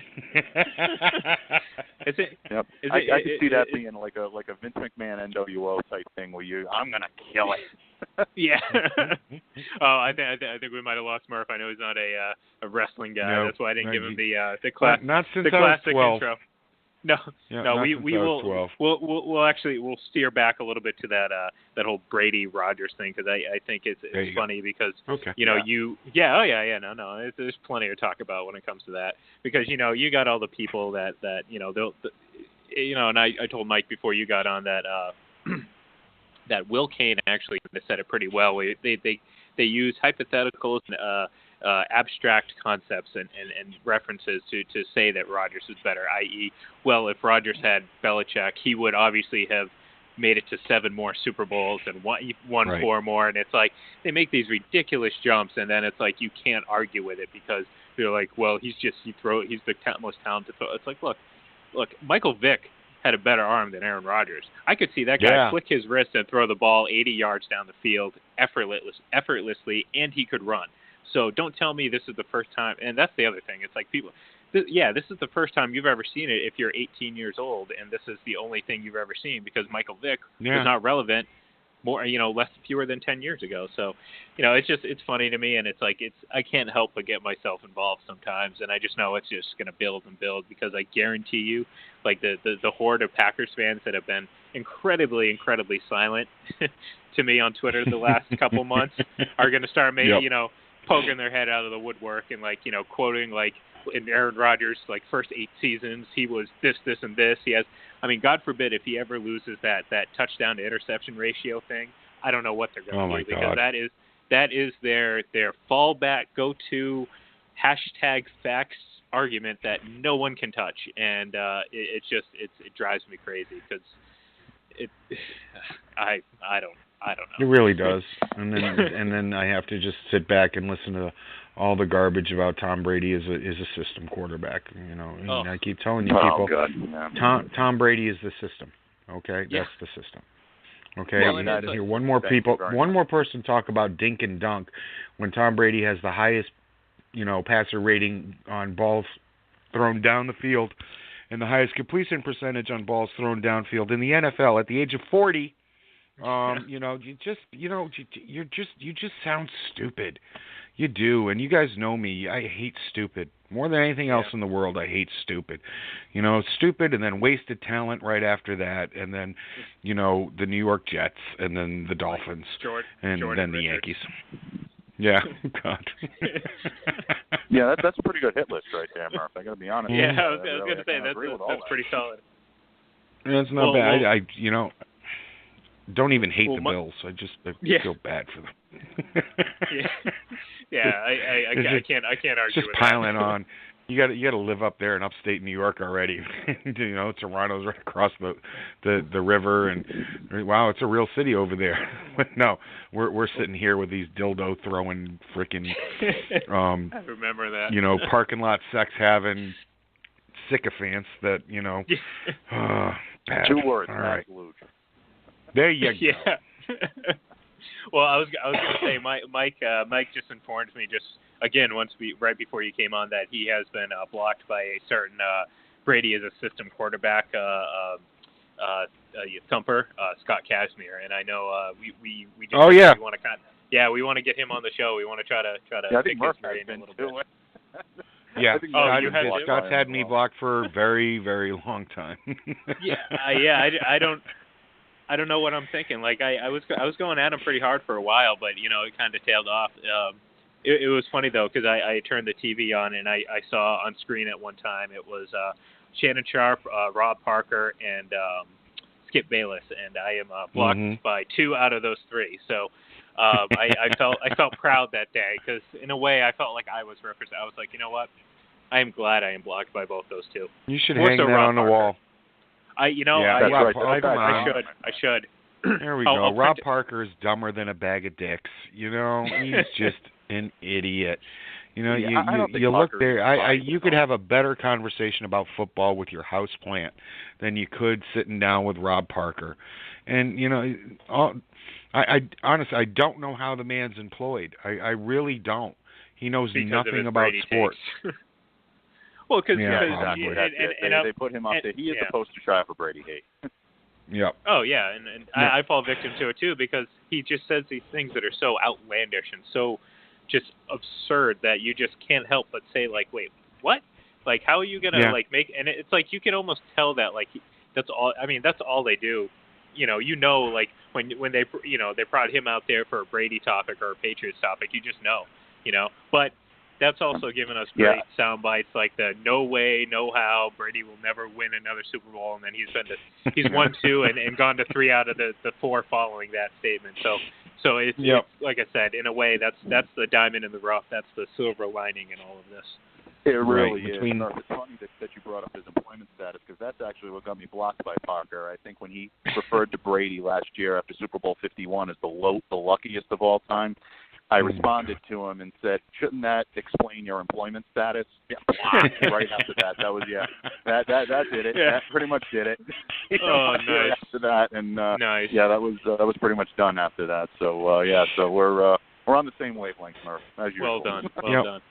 I could see that being like a Vince McMahon NWO type thing where I'm gonna kill it. Yeah. I think we might have lost Murph. I know he's not a wrestling guy. No, that's why I didn't give him the class. Not since the classic I was 12. intro. No, we'll steer back a little bit to that whole Brady Rodgers thing, because I think it's funny because there's plenty to talk about when it comes to that, because you got all the people that and I told Mike before you got on that that Will Kane actually said it pretty well. They use hypotheticals and abstract concepts and references to say that Rodgers is better, i.e., well, if Rodgers had Belichick, he would obviously have made it to 7 more Super Bowls and won right. 4 more, and it's like they make these ridiculous jumps, and then it's like you can't argue with it because they're like, well, he's the most talented thrower. It's like, look, Michael Vick had a better arm than Aaron Rodgers. I could see that guy flick his wrist and throw the ball 80 yards down the field effortlessly, and he could run. So don't tell me this is the first time. And that's the other thing. It's like this is the first time you've ever seen it if you're 18 years old, and this is the only thing you've ever seen, because Michael Vick was not relevant fewer than 10 years ago. So, it's funny to me, and it's like I can't help but get myself involved sometimes, and I just know it's just going to build and build, because I guarantee you, like the horde of Packers fans that have been incredibly, incredibly silent to me on Twitter the last couple months are going to start poking their head out of the woodwork and quoting in Aaron Rodgers' first 8 seasons he was this and this. He has, God forbid if he ever loses that touchdown to interception ratio thing, I don't know what they're going to do, because that is their fallback go-to #facts argument that no one can touch, and it drives me crazy, because I don't know. It really does. And then I have to just sit back and listen to all the garbage about Tom Brady is a system quarterback. And I keep telling you people, Tom Brady is the system. Okay, that's the system. Okay, well, hear one more person talk about dink and dunk when Tom Brady has the highest, passer rating on balls thrown down the field and the highest completion percentage on balls thrown downfield in the NFL at the age of 40. You just sound stupid. You do, and you guys know me. I hate stupid more than anything else in the world. I hate stupid. Stupid, and then wasted talent right after that, and then, the New York Jets, and then the Dolphins, and then the Yankees. Yeah, God. Yeah, that's a pretty good hit list right there, Murph. I got to be honest. Yeah, I was going to say that's pretty solid. That's not bad. I don't even hate the Bills. I just feel bad for them. I can't argue just with piling that. on. You got to live up there in upstate New York already. Toronto's right across the river, and wow, it's a real city over there. But no, we're sitting here with these dildo throwing frickin' I remember that. Parking lot sex having sycophants that bad. 2 words. All right. Absolute. There you go. Yeah. Well, I was going to say, Mike just informed me right before you came on that he has been blocked by a certain Brady as a system quarterback thumper, Scott Kazmir, and I know we just we want to we want to get him on the show. We want to try to pick his brain a little bit. Yeah, Scott's had me blocked for a very, very long time. I don't know what I'm thinking. Like I was going at him pretty hard for a while, but it kind of tailed off. It was funny though because I turned the TV on and I saw on screen at one time it was Shannon Sharp, Rob Parker, and Skip Bayless, and I am blocked by 2 out of those 3. So I felt proud that day because in a way I felt like I was represented. I was like, you know what? I am glad I am blocked by both those 2. You should hang that on the wall. I should. There we go. Rob Parker is dumber than a bag of dicks. He's just an idiot. You look there. You could have a better conversation about football with your house plant than you could sitting down with Rob Parker. And I honestly I don't know how the man's employed. I really don't. He knows nothing about sports. Well, because exactly. They put him up there. He is the poster child for Brady hate. Yep. Oh yeah, and I fall victim to it too because he just says these things that are so outlandish and so just absurd that you just can't help but say like, wait, what? Like, how are you gonna make? And it's like you can almost tell that like that's all. I mean, that's all they do. Like when they they brought him out there for a Brady topic or a Patriots topic, you just know. But that's also given us great sound bites like the no way, no how, Brady will never win another Super Bowl, and then he's won 2 and gone to 3 out of the 4 following that statement. So it's like I said, in a way that's the diamond in the rough. That's the silver lining in all of this. It really is. It's funny that you brought up his employment status because that's actually what got me blocked by Parker. I think when he referred to Brady last year after Super Bowl 51 as the luckiest of all time, I responded to him and said, "Shouldn't that explain your employment status?" Yeah, right after that. That was that did it. Yeah. That pretty much did it. Nice. After that, and nice. Yeah, that was pretty much done after that. So so we're on the same wavelength, Murph, as usual. Well done. Well done.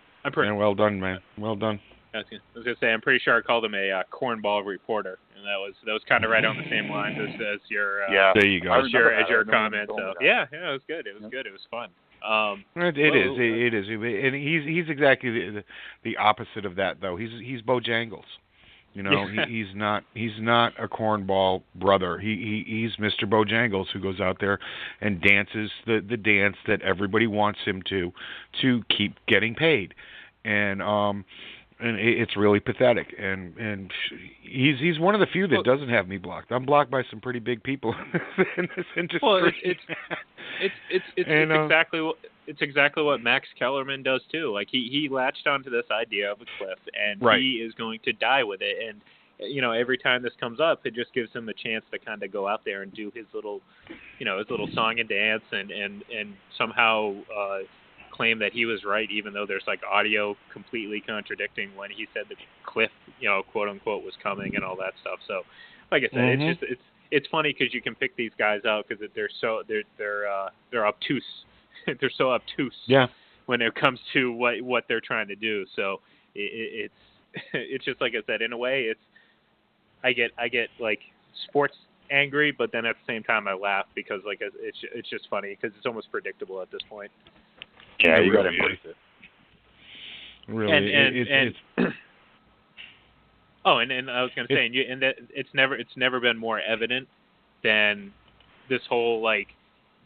Well done, man. Well done. I was gonna say I'm pretty sure I called him a cornball reporter, and that was kind of right on the same lines as your there you go. As your comment. So it was good. It was good. It was fun. It is, and he's exactly the opposite of that, though. He's Bojangles, he's not a cornball brother. He's Mr. Bojangles who goes out there and dances the dance that everybody wants him to keep getting paid, and it's really pathetic. And he's one of the few that doesn't have me blocked. I'm blocked by some pretty big people in this industry. Well, it's exactly what Max Kellerman does too. Like he latched onto this idea of a cliff, and he is going to die with it. And every time this comes up, it just gives him a chance to kind of go out there and do his little song and dance, and somehow claim that he was right, even though there's like audio completely contradicting when he said the cliff, quote unquote, was coming and all that stuff. So, like I said, it's funny because you can pick these guys out because they're obtuse. They're so obtuse when it comes to what they're trying to do. So it's just like I said. In a way, I get like sports angry, but then at the same time I laugh because like it's just funny because it's almost predictable at this point. Yeah, you got to really embrace it. Really, And oh, and I was going to say, and that it's never been more evident than this whole like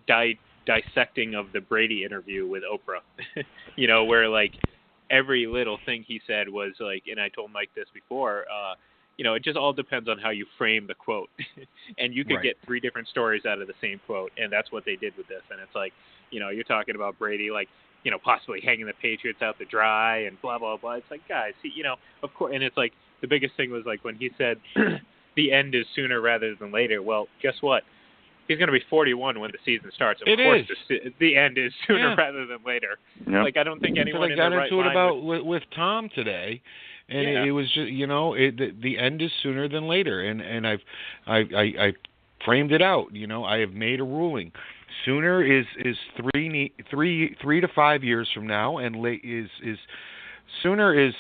dissecting of the Brady interview with Oprah. You know, where like every little thing he said was like, and I told Mike this before, you know, it just all depends on how you frame the quote. And you could get 3 different stories out of the same quote, and that's what they did with this. And it's like, you know, you're talking about Brady like, you know, possibly hanging the Patriots out to dry and blah, blah, blah. It's like, guys, you know, of course. And it's like the biggest thing was like when he said the end is sooner rather than later. Well, guess what? He's going to be 41 when the season starts. Of course, the end is sooner rather than later. Yep. Like, I don't think anyone in their right mind... I got into it with Tom today, and it was just, you know, the end is sooner than later. And I framed it out. You know, I have made a ruling. Sooner is 3 to 5 years from now, and late is sooner is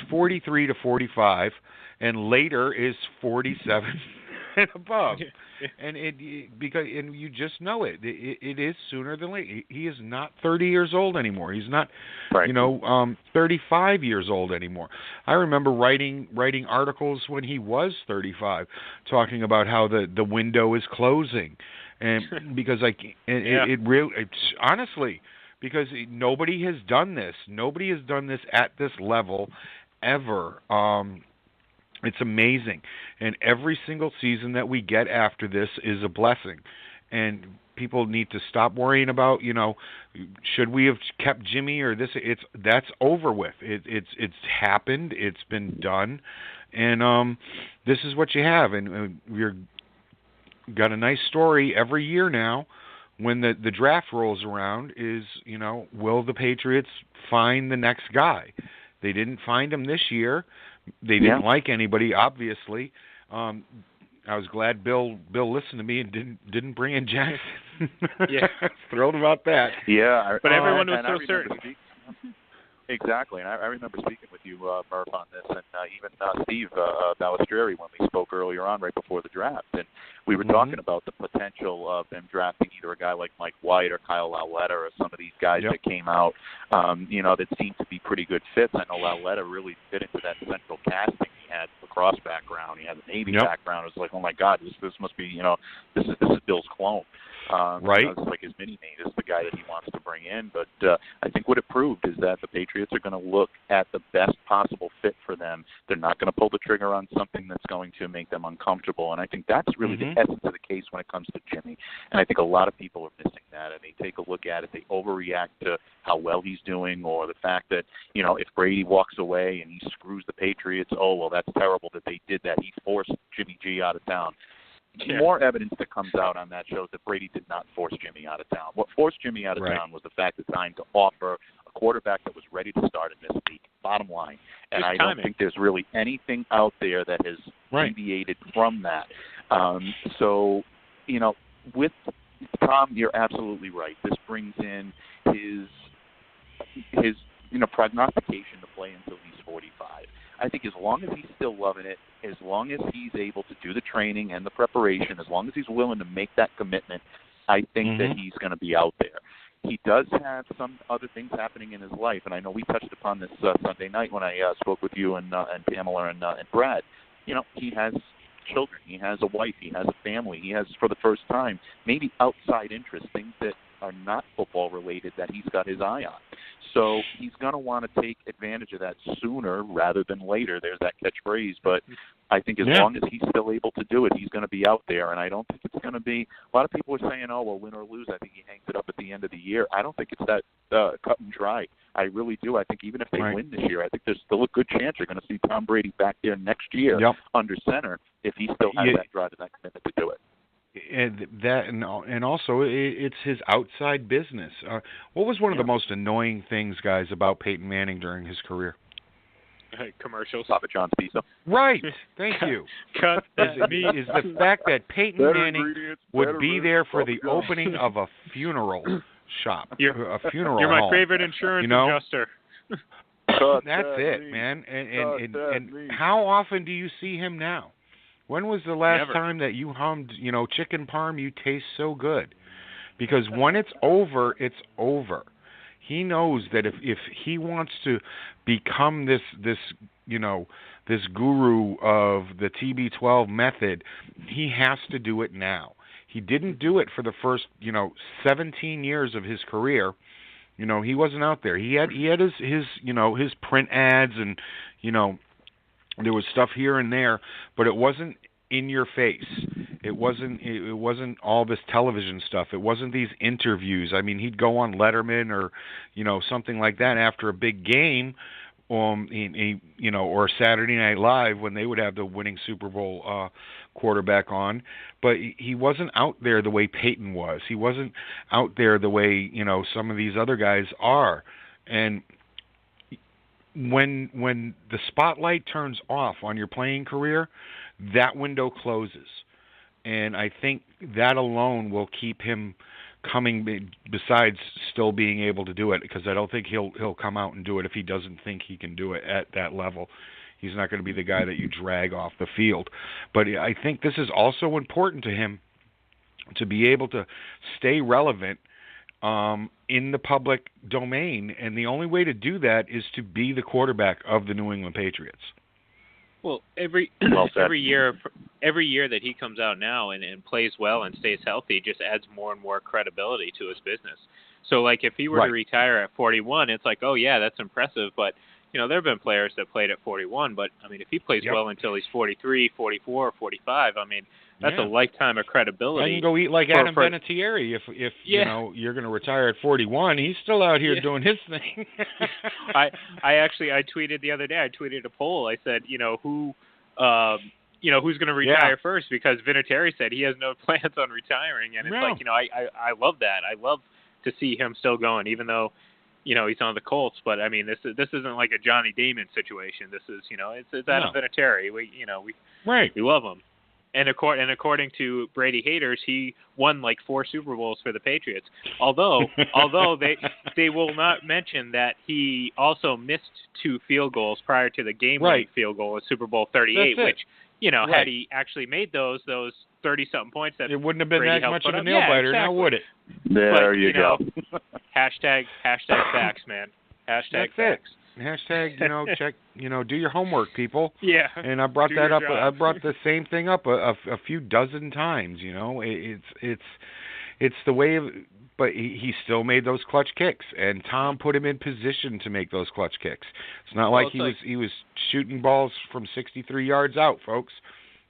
43 to 45, and later is 47 and above. And because you just know it is sooner than later. He is not 30 years old anymore. He's not, 35 years old anymore. I remember writing articles when he was 35, talking about how the window is closing, and because it's honestly, because nobody has done this. Nobody has done this at this level ever. It's amazing. And every single season that we get after this is a blessing. And people need to stop worrying about, you know, should we have kept Jimmy or this? That's over with. It's happened. It's been done. And this is what you have. And we're got a nice story every year now when the draft rolls around is, you know, will the Patriots find the next guy? They didn't find him this year. They didn't like anybody, obviously. I was glad Bill listened to me and didn't bring in Jackson. Thrilled about that. Yeah, but everyone was so certain. Exactly, and I remember speaking with you, Murph, on this, and even Steve Balistrieri when we spoke earlier on, right before the draft, and we were talking about the potential of them drafting either a guy like Mike White or Kyle Lauletta or some of these guys that came out, you know, that seemed to be pretty good fits. I know Lauletta really fit into that central casting. He had lacrosse background, he had a Navy background. It was like, oh my God, this must be, you know, this is Bill's clone. It's like his mini-mate is the guy that he wants to bring in. But I think what it proved is that the Patriots are going to look at the best possible fit for them. They're not going to pull the trigger on something that's going to make them uncomfortable. And I think that's really the essence of the case when it comes to Jimmy. And I think a lot of people are missing that. And they take a look at it. They overreact to how well he's doing, or the fact that, you know, if Brady walks away and he screws the Patriots, oh, well, that's terrible that they did that. He forced Jimmy G out of town. More evidence that comes out on that shows that Brady did not force Jimmy out of town. What forced Jimmy out of town was the fact that time to offer a quarterback that was ready to start in this league, bottom line. And I don't think there's really anything out there that has deviated from that. So, you know, with Tom, you're absolutely right. This brings in his prognostication to play until he's 45. I think as long as he's still loving it, as long as he's able to do the training and the preparation, as long as he's willing to make that commitment, I think that he's going to be out there. He does have some other things happening in his life, and I know we touched upon this Sunday night when I spoke with you and Pamela and Brad. You know, he has children, he has a wife, he has a family, he has, for the first time, maybe outside interests, things that are not football related that he's got his eye on. So he's going to want to take advantage of that sooner rather than later. There's that catchphrase. But I think as long as he's still able to do it, he's going to be out there. And I don't think it's going to be – a lot of people are saying, oh, well, win or lose, I think he hangs it up at the end of the year. I don't think it's that cut and dry. I really do. I think even if they win this year, I think there's still a good chance you're going to see Tom Brady back there next year under center if he still has that drive and that commitment to do it. And also it's his outside business. What was one of the most annoying things, guys, about Peyton Manning during his career? Commercials. Papa John's Pizza. Right. Thank you. Cut that meat. Is the fact that Peyton Manning would be there for the opening of a funeral shop, a funeral You're my home. favorite insurance adjuster. That's it, man. And how often do you see him now? When was the last Never. time that you hummed, chicken parm, you taste so good? Because when it's over, it's over. He knows that if he wants to become this guru of the TB12 method, he has to do it now. He didn't do it for the first, 17 years of his career. He wasn't out there. He had his print ads, and there was stuff here and there, but it wasn't in your face. It wasn't all this television stuff. It wasn't these interviews. I mean, he'd go on Letterman or something like that after a big game, or Saturday Night Live when they would have the winning Super Bowl quarterback on. But he wasn't out there the way Peyton was. He wasn't out there the way some of these other guys are. And when the spotlight turns off on your playing career, that window closes. And I think that alone will keep him coming, besides still being able to do it, because I don't think he'll come out and do it if he doesn't think he can do it at that level. He's not going to be the guy that you drag off the field. But I think this is also important to him, to be able to stay relevant in the public domain, and the only way to do that is to be the quarterback of the New England Patriots. Well, every year that he comes out now and plays well and stays healthy just adds more and more credibility to his business. So, like, if he were to retire at 41, it's like, oh, yeah, that's impressive. But, there have been players that played at 41. But, I mean, if he plays well until he's 43, 44, 45, I mean, that's a lifetime of credibility. I can go eat like Adam Vinatieri if you're going to retire at 41. He's still out here doing his thing. I tweeted the other day. I tweeted a poll. I said, who's going to retire first, because Vinatieri said he has no plans on retiring, and it's I love that. I love to see him still going, even though he's on the Colts. But I mean, this isn't like a Johnny Damon situation. This is it's Adam Vinatieri. We love him. And according to Brady haters, he won like 4 Super Bowls for the Patriots. Although they will not mention that he also missed 2 field goals prior to the game-winning field goal at Super Bowl 38, which had he actually made those 30-something points, that it wouldn't have been Brady that much of a nail biter, now would it? There you go. hashtag facts, man. Hashtag That's facts. Hashtag, check, do your homework, people. Yeah. And I brought that up. Job. I brought the same thing up a few dozen times. It's the way of. But he still made those clutch kicks, and Tom put him in position to make those clutch kicks. It's not like he was shooting balls from 63 yards out, folks.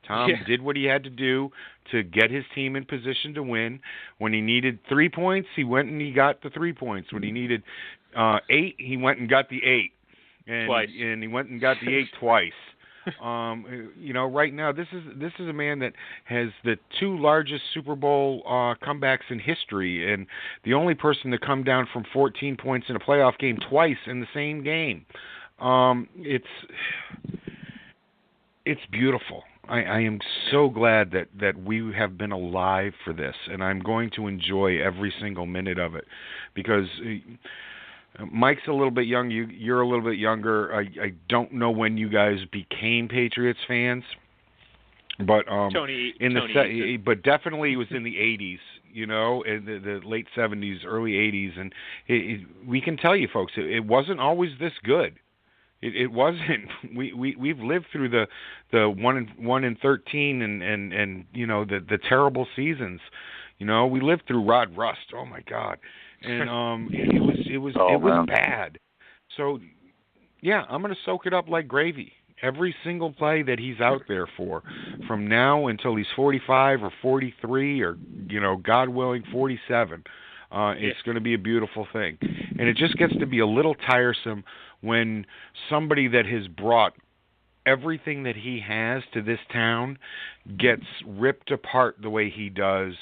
Tom did what he had to do to get his team in position to win. When he needed 3 points, he went and he got the 3 points. When he needed 8, he went and got the 8. Twice. And he went and got the 8 twice. Right now, this is a man that has the 2 largest Super Bowl comebacks in history, and the only person to come down from 14 points in a playoff game twice in the same game. It's beautiful. I am so glad that we have been alive for this, and I'm going to enjoy every single minute of it, because Mike's a little bit young. You're a little bit younger. I don't know when you guys became Patriots fans, but but definitely it was in the 80s, in the late 70s, early 80s, and we can tell you, folks, it wasn't always this good. It wasn't. We've lived through the 1-13 and the terrible seasons. We lived through Rod Rust. Oh my God. And it was bad. So yeah, I'm going to soak it up like gravy. Every single play that he's out there for, from now until he's 45 or 43 or God willing 47, it's going to be a beautiful thing. And it just gets to be a little tiresome when somebody that has brought everything that he has to this town gets ripped apart the way he does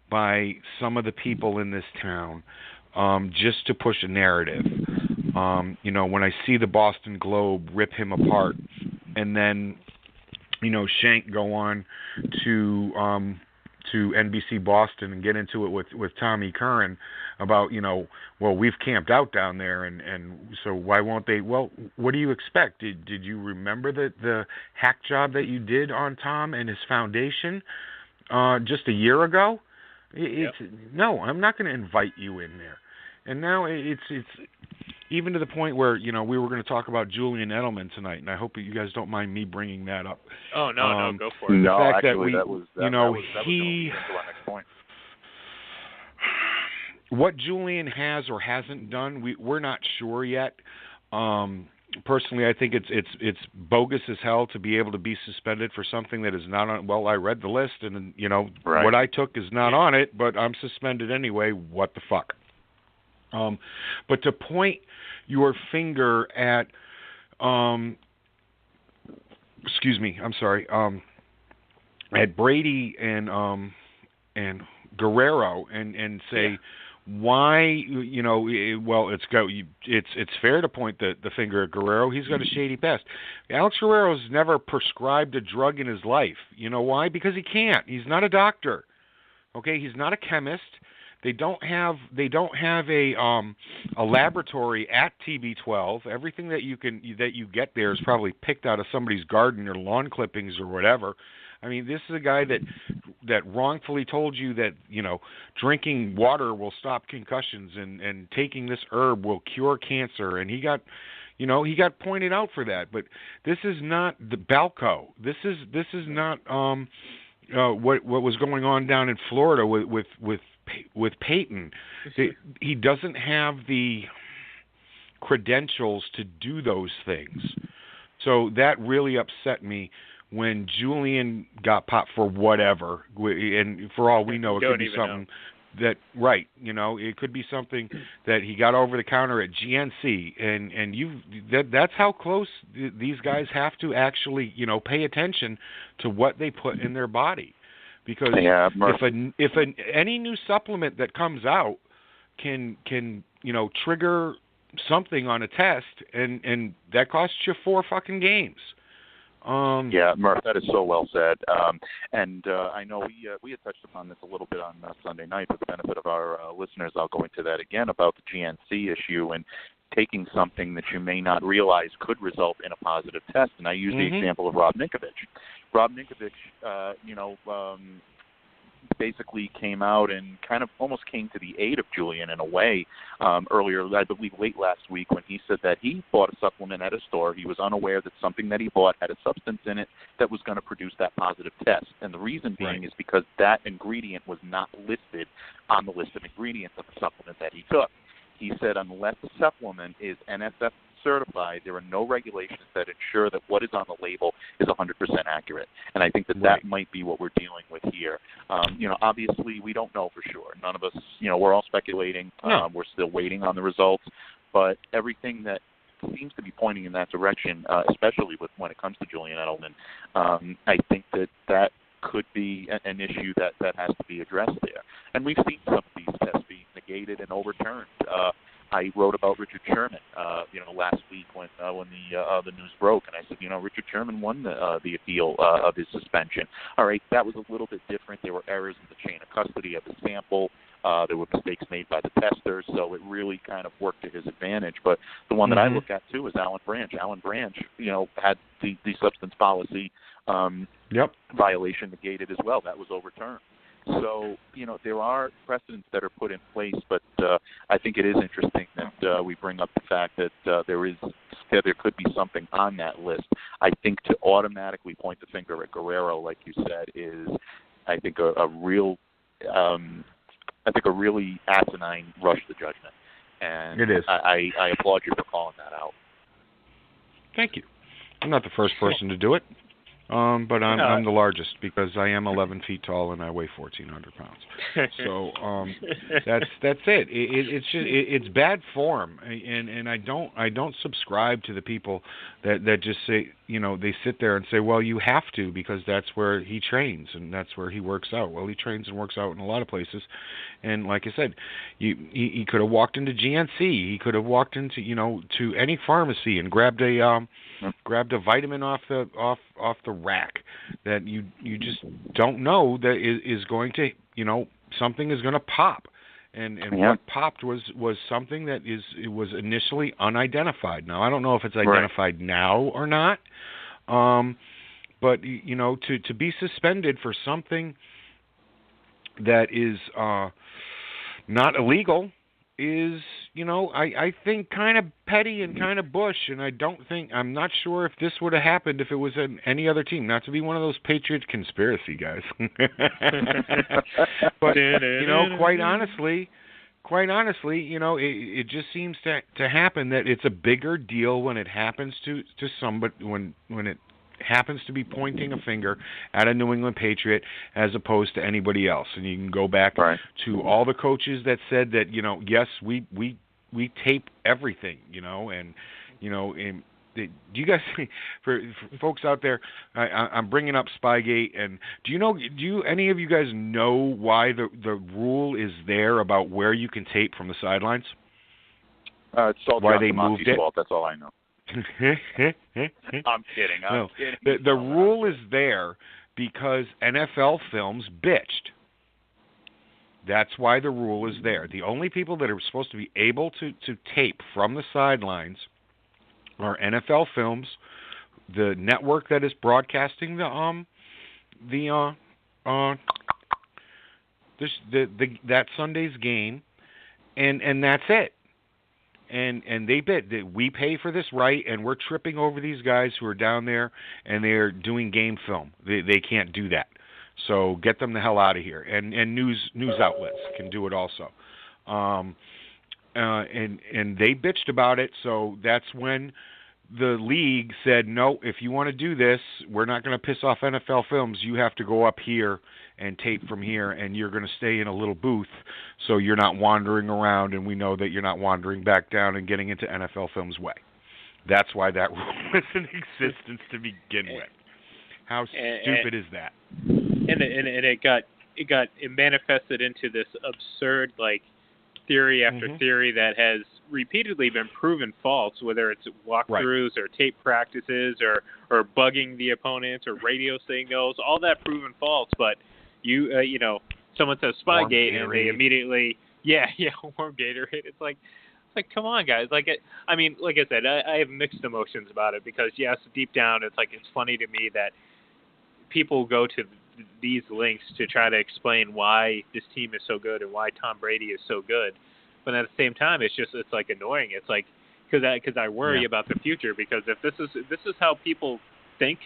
by some of the people in this town, just to push a narrative. When I see the Boston Globe rip him apart, and then Shank go on to to NBC Boston and get into it with Tommy Curran about, well, we've camped out down there, and so why won't they? Well, what do you expect? Did you remember the hack job that you did on Tom and his foundation just a year ago? No, I'm not going to invite you in there. And now it's even to the point where, we were going to talk about Julian Edelman tonight, and I hope that you guys don't mind me bringing that up. Oh, no, go for it. No, the fact actually, that was going to lead into our next point. What Julian has or hasn't done, we're not sure yet. Personally, I think it's bogus as hell to be able to be suspended for something that is not on. Well, I read the list, and Right. What I took is not on it, but I'm suspended anyway. What the fuck? But to point your finger at, at Brady and Guerrero and say. Why, it's fair to point the finger at Guerrero. He's got a shady past. Alex Guerrero's never prescribed a drug in his life. You know why? Because he can't. He's not a doctor. Okay, he's not a chemist. They don't have a laboratory at TB12. Everything that you get there is probably picked out of somebody's garden or lawn clippings or whatever. I mean, this is a guy that wrongfully told you that, drinking water will stop concussions and taking this herb will cure cancer, and he got pointed out for that. But this is not the Balco. This is not what was going on down in Florida with Peyton. He doesn't have the credentials to do those things. So that really upset me when Julian got popped for whatever, and for all we know, it could be something that, right, it could be something that he got over the counter at GNC, and that's how close these guys have to actually, pay attention to what they put in their body, because if any new supplement that comes out can trigger something on a test, and that costs you 4 fucking games. Murph, that is so well said. And I know we had touched upon this a little bit on Sunday night. For the benefit of our listeners, I'll go into that again about the GNC issue and taking something that you may not realize could result in a positive test. And I use the example of Rob Ninkovich. Rob Ninkovich, basically came out and kind of almost came to the aid of Julian in a way earlier, I believe late last week, when he said that he bought a supplement at a store. He was unaware that something that he bought had a substance in it that was going to produce that positive test. And the reason being is because that ingredient was not listed on the list of ingredients of the supplement that he took. He said unless the supplement is NSF certified, there are no regulations that ensure that what is on the label is 100% accurate. And I think that might be what we're dealing with here. Obviously we don't know for sure. None of us, we're all speculating. We're still waiting on the results. But everything that seems to be pointing in that direction, especially when it comes to Julian Edelman, I think that could be an issue that has to be addressed there. And we've seen some of these tests being negated and overturned. I wrote about Richard Sherman, last week when the news broke, and I said, Richard Sherman won the appeal of his suspension. All right, that was a little bit different. There were errors in the chain of custody of the sample. There were mistakes made by the testers, so it really kind of worked to his advantage. But the one that I look at too is Alan Branch. Alan Branch, had the substance policy violation negated as well. That was overturned. So, there are precedents that are put in place, but I think it is interesting that we bring up the fact that there could be something on that list. I think to automatically point the finger at Guerrero, like you said, is I think a really asinine rush to judgment. And it is. I applaud you for calling that out. Thank you. I'm not the first person to do it. But I'm the largest because I am 11 feet tall and I weigh 1,400 pounds. So that's it. It's bad form, and I don't subscribe to the people that just say, they sit there and say, well, you have to because that's where he trains and that's where he works out. Well, he trains and works out in a lot of places, and like I said, he could have walked into GNC. He could have walked into to any pharmacy and grabbed a grabbed a vitamin off the rack that you just don't know that is going to, something is going to pop. And what popped was something that it was initially unidentified. Now, I don't know if it's identified now or not, but to be suspended for something that is not illegal is, I think kind of petty and kind of bush, and I'm not sure if this would have happened if it was any other team. Not to be one of those Patriots conspiracy guys. But, quite honestly, it just seems to happen that it's a bigger deal when it happens to somebody, when it happens to be pointing a finger at a New England Patriot as opposed to anybody else. And you can go back to all the coaches that said that, yes, we tape everything, and do you guys, for folks out there, I'm bringing up Spygate, and do any of you guys know why the rule is there about where you can tape from the sidelines? It's all why they moved it. Fault, that's all I know. I'm kidding. I'm kidding. The rule is there because NFL Films bitched. That's why the rule is there. The only people that are supposed to be able to tape from the sidelines are NFL Films, the network that is broadcasting that Sunday's game, and that's it. And they bid that we pay for this right, and we're tripping over these guys who are down there and they're doing game film. They can't do that. So get them the hell out of here. And news outlets can do it also. And they bitched about it. So that's when the league said, no, if you want to do this, we're not going to piss off NFL Films. You have to go up here and tape from here, and you're going to stay in a little booth so you're not wandering around, and we know that you're not wandering back down and getting into NFL Films' way. That's why that rule was in existence to begin with. How stupid is that? And it manifested into this absurd theory after theory that has repeatedly been proven false, whether it's walkthroughs or tape practices or bugging the opponents or radio signals, all that proven false. But someone says Spygate and they immediately, warm Gatorade. It's like, come on, guys. Like I said, I have mixed emotions about it because yes, deep down, it's funny to me that people go to these links to try to explain why this team is so good and why Tom Brady is so good. But at the same time, it's annoying. It's because I worry about the future, because if this is how people think,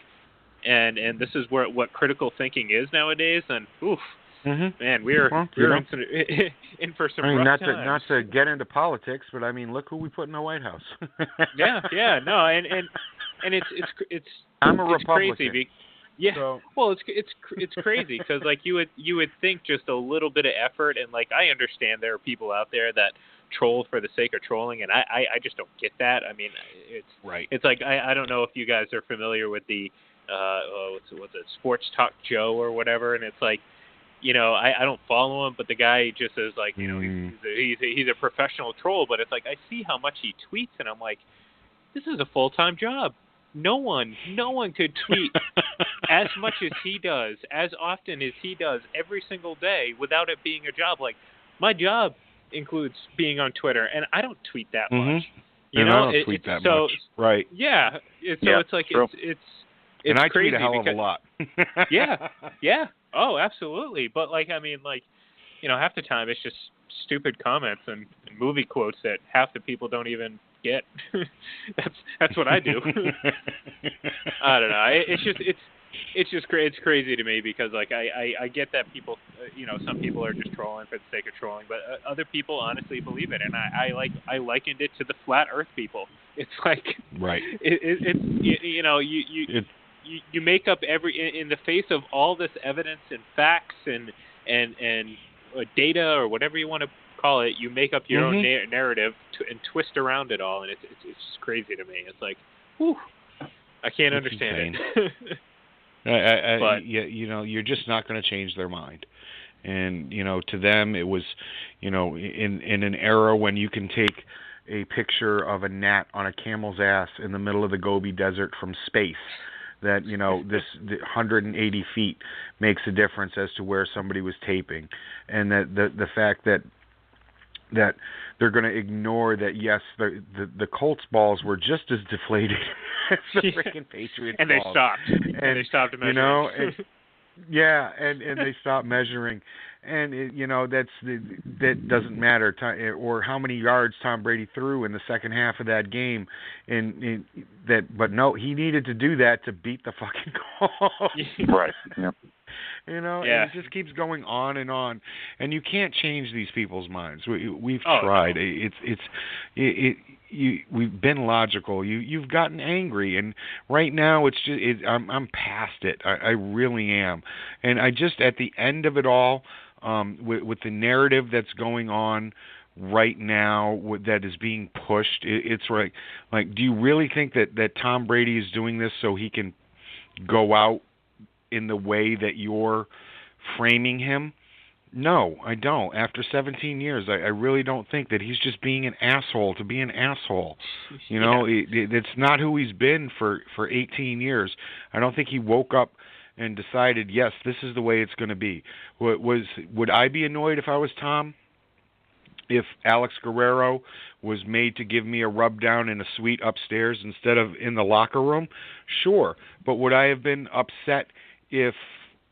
and this is what critical thinking is nowadays, then man, we're in for some rough times. Not to get into politics, but look who we put in the White House. And it's I'm a Republican. Crazy. Well, it's crazy because you would think just a little bit of effort, and I understand there are people out there that troll for the sake of trolling, and I just don't get that. It's right. It's I don't know if you guys are familiar with the what's it, Sports Talk Joe or whatever, and it's I don't follow him, but the guy just is he's a professional troll, but it's I see how much he tweets, and I'm like, this is a full-time job. No one could tweet as much as he does, as often as he does every single day without it being a job. My job includes being on Twitter, and I don't tweet that much. I don't tweet that much. Right. Yeah. It's and I crazy tweet a hell of a lot. Yeah. Oh, absolutely. But half the time it's just stupid comments and movie quotes that half the people don't even get. That's what I do. I don't know. It's crazy to me because I get that people, some people are just trolling for the sake of trolling, but other people honestly believe it, and I likened it to the flat Earth people. It's right. You make up in the face of all this evidence and facts and data or whatever you want to call it, you make up your own narrative and twist around it all, and it's just crazy to me. It's whew, I can't understand it. But you're just not going to change their mind. And to them, it was, in an era when you can take a picture of a gnat on a camel's ass in the middle of the Gobi Desert from space. That, this 180 feet makes a difference as to where somebody was taping, and that the fact that they're going to ignore that, yes, the Colts balls were just as deflated as the freaking Patriots and balls. And they stopped measuring. And they stopped measuring. And that doesn't matter, or how many yards Tom Brady threw in the second half of that game. But no, he needed to do that to beat the fucking Colts. Right. Yep. And it just keeps going on, and you can't change these people's minds. We've tried. No. We've been logical. You've gotten angry, and right now it's just I'm past it. I really am, and I just at the end of it all. With the narrative that's going on right now that is being pushed, it's like, do you really think that Tom Brady is doing this so he can go out in the way that you're framing him? No, I don't. After 17 years, I really don't think that he's just being an asshole to be an asshole. It's not who he's been for 18 years. I don't think he woke up and decided, yes, this is the way it's going to be. Would I be annoyed if I was Tom? If Alex Guerrero was made to give me a rub down in a suite upstairs instead of in the locker room? Sure. But would I have been upset if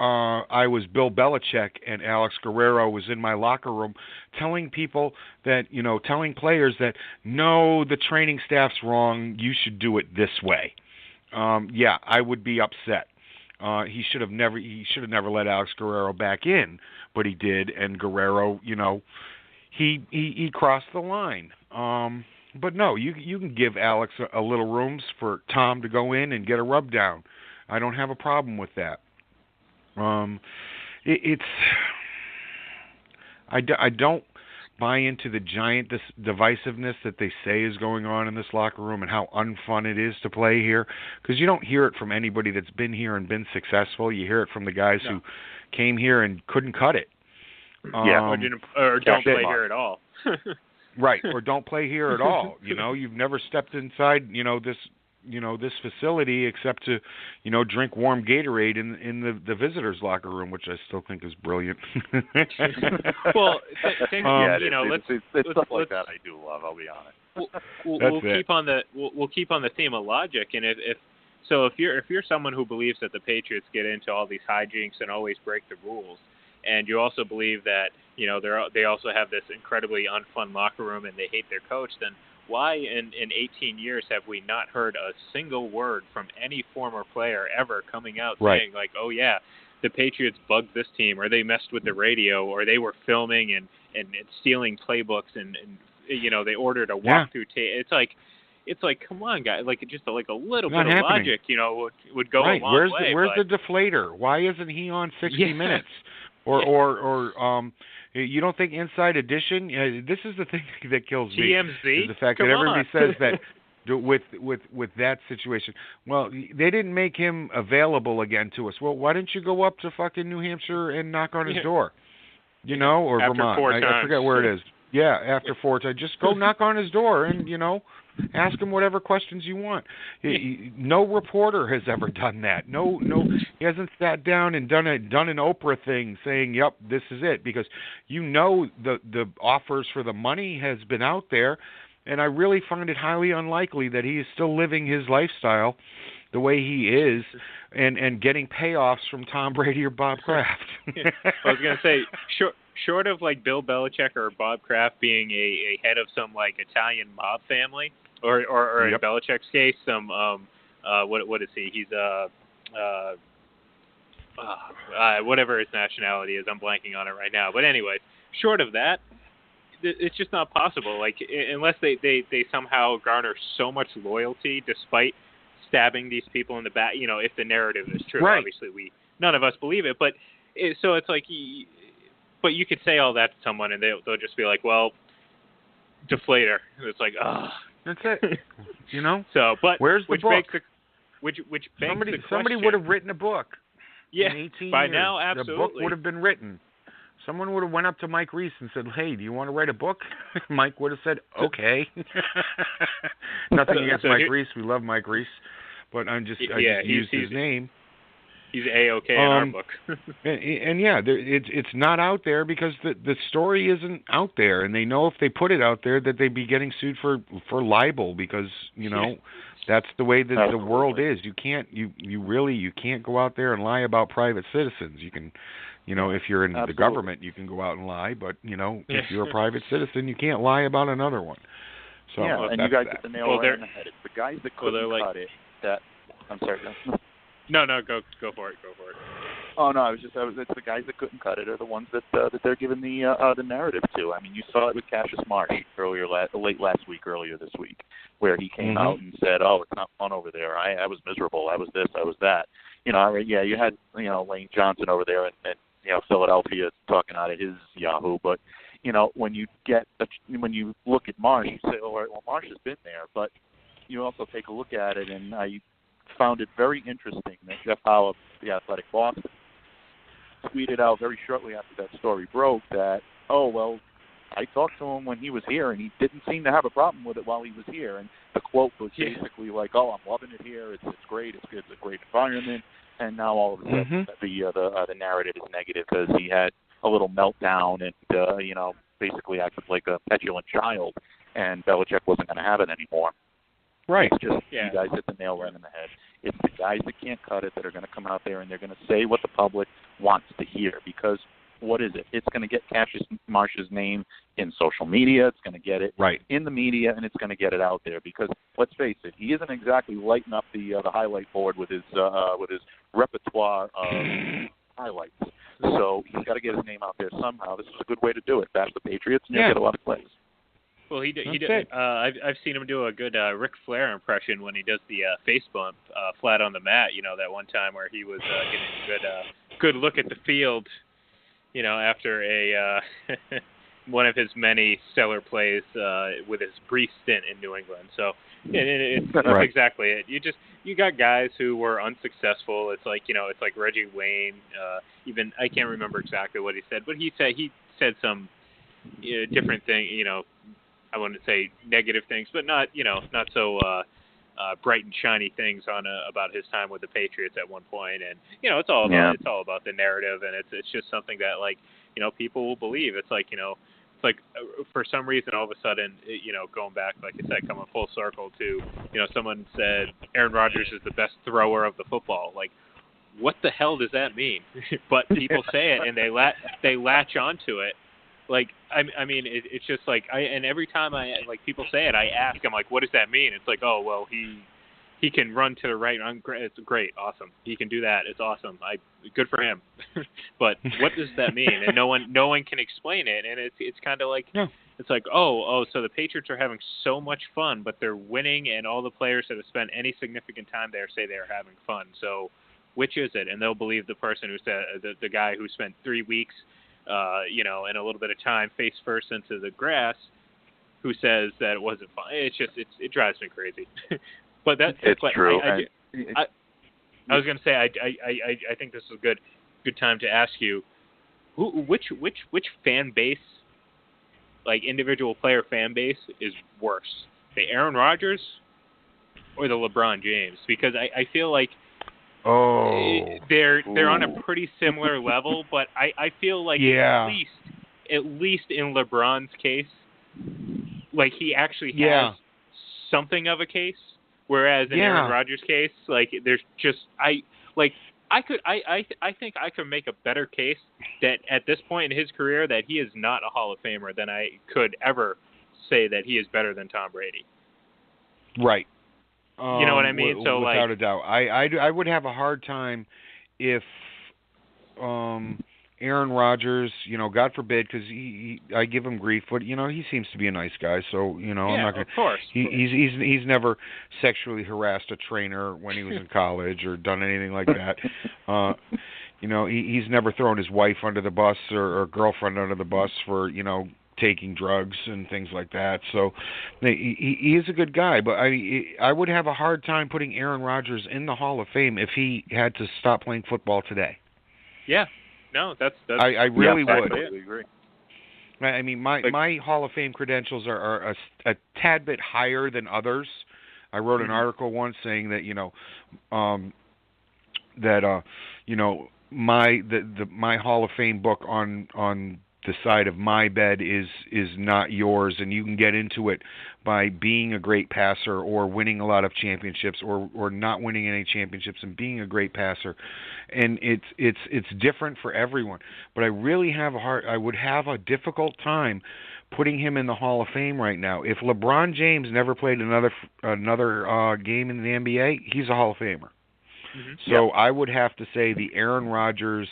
I was Bill Belichick and Alex Guerrero was in my locker room telling people that, telling players that, no, the training staff's wrong, you should do it this way? Yeah, I would be upset. He should have never let Alex Guerrero back in, but he did, and Guerrero, he crossed the line. But no, you can give Alex a little rooms for Tom to go in and get a rub down. I don't have a problem with that. I don't buy into the giant divisiveness that they say is going on in this locker room and how unfun it is to play here, because you don't hear it from anybody that's been here and been successful. You hear it from the guys who came here and couldn't cut it. Or don't play here at all. Right, or don't play here at all. You've never stepped inside, this facility except to, drink warm Gatorade in the visitors' locker room, which I still think is brilliant. Well, it's stuff like that I do love. I'll be honest. We'll keep on the theme of logic, and if you're someone who believes that the Patriots get into all these hijinks and always break the rules, and you also believe that they also have this incredibly unfun locker room and they hate their coach, then why in 18 years have we not heard a single word from any former player ever coming out saying, like, oh, yeah, the Patriots bugged this team, or they messed with the radio, or they were filming and stealing playbooks, and they ordered a walkthrough tape. It's like, come on, guys, just a little bit of logic, would go a long way. Where's the deflator? Why isn't he on 60 Minutes? Or you don't think Inside Edition? This is the thing that kills me. TMZ? Is the fact that everybody says that with that situation. Well, they didn't make him available again to us. Well, why didn't you go up to fucking New Hampshire and knock on his door? Or after Vermont. 4 times. I forget where it is. Yeah, after 4 times. Just go knock on his door and, ask him whatever questions you want. No reporter has ever done that. No, he hasn't sat down and done an Oprah thing saying, "Yep, this is it," because the offers for the money has been out there, and I really find it highly unlikely that he is still living his lifestyle the way he is and getting payoffs from Tom Brady or Bob Kraft. I was going to say, short of Bill Belichick or Bob Kraft being a head of some Italian mob family, or in Belichick's case, some what is he? He's whatever his nationality is. I'm blanking on it right now. But anyway, short of that, it's just not possible. Unless they somehow garner so much loyalty despite stabbing these people in the back. If the narrative is true, obviously none of us believe it. But so it's but you could say all that to someone and they'll just be like, well, deflator. It's like, that's it. So, but where's the book? Which begs the question. Somebody would have written a book. Yeah, in 18 by years. now, absolutely. The book would have been written. Someone would have went up to Mike Reese and said, "Hey, do you want to write a book?" Mike would have said, "Okay." Nothing against Mike Reese. We love Mike Reese, but I just used his name. He's A-okay in our book. and yeah, it's not out there because the story isn't out there, and they know if they put it out there that they'd be getting sued for libel because that's the way that the world is. You can't you can't go out there and lie about private citizens. You can, if you're in the government, you can go out and lie, but if you're a private citizen, you can't lie about another one. So and you guys hit the nail right on the head. It's the guys that couldn't cut it that. I'm sorry. No, go for it. Oh no, it's the guys that couldn't cut it are the ones that they're giving the narrative to. I mean, you saw it with Cassius Marsh late last week, earlier this week, where he came out and said, "Oh, it's not fun over there. I was miserable. I was this. I was that." You had Lane Johnson over there and Philadelphia talking out of his Yahoo, but when you look at Marsh, you say, "Oh, well, Marsh has been there," but you also take a look at it, and I found it very interesting that Jeff Howe of the Athletic Boston tweeted out very shortly after that story broke that, "Oh, well, I talked to him when he was here, and he didn't seem to have a problem with it while he was here." And the quote was basically like, "Oh, I'm loving it here. It's great. It's good. It's a great environment." And now all of a sudden, the narrative is negative because he had a little meltdown and basically acted like a petulant child, and Belichick wasn't going to have it anymore. Right. It's just, you guys hit the nail right on the head. It's the guys that can't cut it that are going to come out there and they're going to say what the public wants to hear. Because what is it? It's going to get Cassius Marsh's name in social media. It's going to get it in the media, and it's going to get it out there. Because let's face it, he isn't exactly lighting up the highlight board with his repertoire of highlights. So he's got to get his name out there somehow. This is a good way to do it. Bash the Patriots, and you'll get a lot of plays. Well, he did. I've seen him do a good Ric Flair impression when he does the face bump flat on the mat. That one time where he was getting a good look at the field. After a one of his many stellar plays with his brief stint in New England. So it's exactly it. You got guys who were unsuccessful. It's like Reggie Wayne. Even I can't remember exactly what he said, but he said some different thing. I wouldn't say negative things, but not so bright and shiny things about his time with the Patriots at one point. And it's all about the narrative, and it's just something that people will believe. It's like for some reason all of a sudden going back, like I said, coming full circle to someone said Aaron Rodgers is the best thrower of the football. Like, what the hell does that mean? But people say it and they latch onto it. Like, I mean, it's just like and every time people say it, I ask, I'm like, what does that mean? It's like, oh, well, he can run to the right. It's great, awesome. He can do that. It's awesome. Good for him. But what does that mean? And no one can explain it. And it's kind of like it's like, oh, so the Patriots are having so much fun, but they're winning, and all the players that have spent any significant time there say they're having fun. So which is it? And they'll believe the person who said the guy who spent 3 weeks. And a little bit of time face first into the grass, who says that it wasn't fun. It's just it drives me crazy. But it's true. I was going to say I think this is a good time to ask you which fan base, like individual player fan base, is worse, the Aaron Rodgers or the LeBron James? Because I feel like they're on a pretty similar level, but I feel like at least in LeBron's case, like he actually has something of a case, whereas in Aaron Rodgers' case, like there's just I think I could make a better case that at this point in his career that he is not a Hall of Famer than I could ever say that he is better than Tom Brady. Right. You know what I mean? So without a doubt, I would have a hard time if Aaron Rodgers, God forbid, because I give him grief, but he seems to be a nice guy, so I'm not gonna. Of course. He's never sexually harassed a trainer when he was in college or done anything like that. He's never thrown his wife under the bus or girlfriend under the bus for taking drugs and things like that. So he is a good guy, but I would have a hard time putting Aaron Rodgers in the Hall of Fame if he had to stop playing football today. Yeah. No, that's I really I would. totally agree. I mean, my Hall of Fame credentials are a tad bit higher than others. I wrote an article once saying that my Hall of Fame book on the side of my bed is not yours, and you can get into it by being a great passer or winning a lot of championships or not winning any championships and being a great passer, and it's different for everyone. But I really would have a difficult time putting him in the Hall of Fame right now. If LeBron James never played another game in the NBA, he's a Hall of Famer. So I would have to say the Aaron Rodgers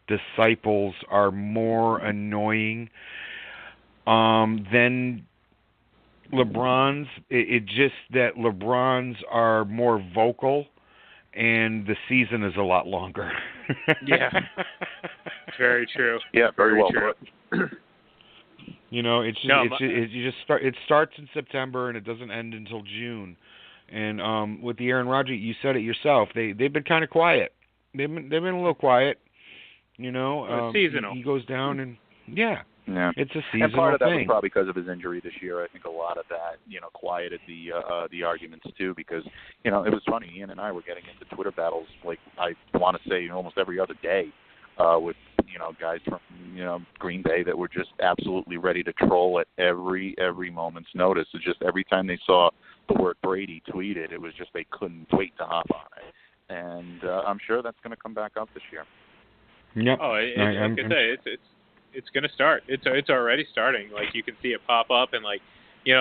disciples are more annoying than LeBron's. It just that LeBron's are more vocal, and the season is a lot longer. Yeah, very true. Yeah, very well true. put. It starts in September and it doesn't end until June. And with the Aaron Rodgers, you said it yourself. They've been kind of quiet. They've been a little quiet. Seasonal. He goes down and it's a seasonal and part of that thing. was probably because of his injury this year. I think a lot of that, quieted the arguments too, because it was funny. Ian and I were getting into Twitter battles, like I want to say almost every other day, with guys from Green Bay that were just absolutely ready to troll at every moment's notice. It's just every time they saw the word Brady tweeted, it was just they couldn't wait to hop on it. And I'm sure that's going to come back up this year. Yep. Oh, it's going to start. It's already starting. Like you can see it pop up, and like they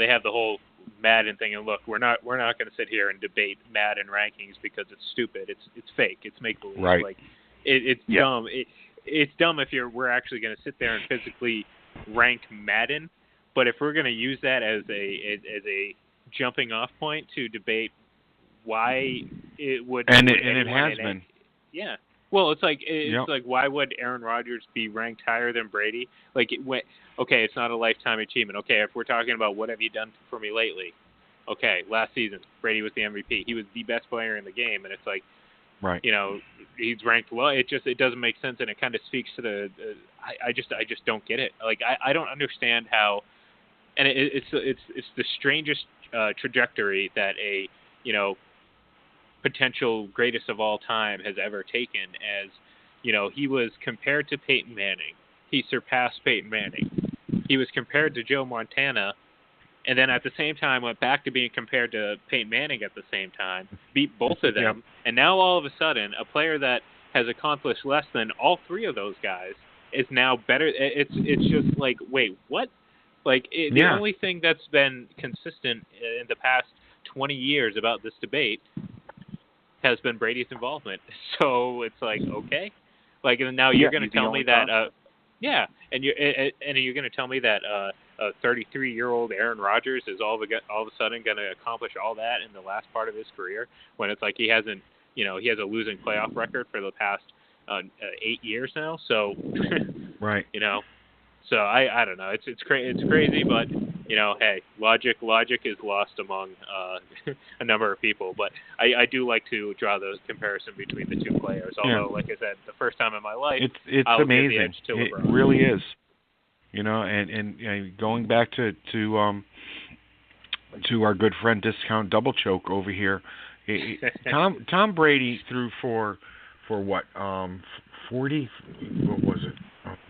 have the whole Madden thing. And look, we're not going to sit here and debate Madden rankings because it's stupid. It's fake. It's make believe. Right. Like it's dumb. It's dumb if we're actually going to sit there and physically rank Madden. But if we're going to use that as a jumping off point to debate why it would, and it has been. Yeah. Well, it's like why would Aaron Rodgers be ranked higher than Brady? Like, okay, it's not a lifetime achievement. Okay, if we're talking about what have you done for me lately? Okay, last season Brady was the MVP. He was the best player in the game, and it's like, right. He's ranked low. It doesn't make sense, and it kind of speaks to the. I just don't get it. Like, I don't understand how, and it's the strangest trajectory that a potential greatest of all time has ever taken. As he was compared to Peyton Manning. He surpassed Peyton Manning. He was compared to Joe Montana, and then at the same time went back to being compared to Peyton Manning at the same time, beat both of them, Yep. And now all of a sudden a player that has accomplished less than all three of those guys is now better. It's just like, wait, what? Like the only thing that's been consistent in the past 20 years about this debate has been Brady's involvement. So it's like, okay, like, and now you're going to tell me that, and you're going to tell me that a 33-year-old Aaron Rodgers is all of a sudden going to accomplish all that in the last part of his career, when it's like he hasn't, he has a losing playoff record for the past 8 years now. So, right. So I don't know. It's crazy, but hey, logic is lost among a number of people. But I do like to draw the comparison between the two players. Although, like I said, the first time in my life, it's I'll amazing. give the edge to LeBron. It really is. And going back to our good friend Discount Double Choke over here, Tom Brady threw for what 40? What was it?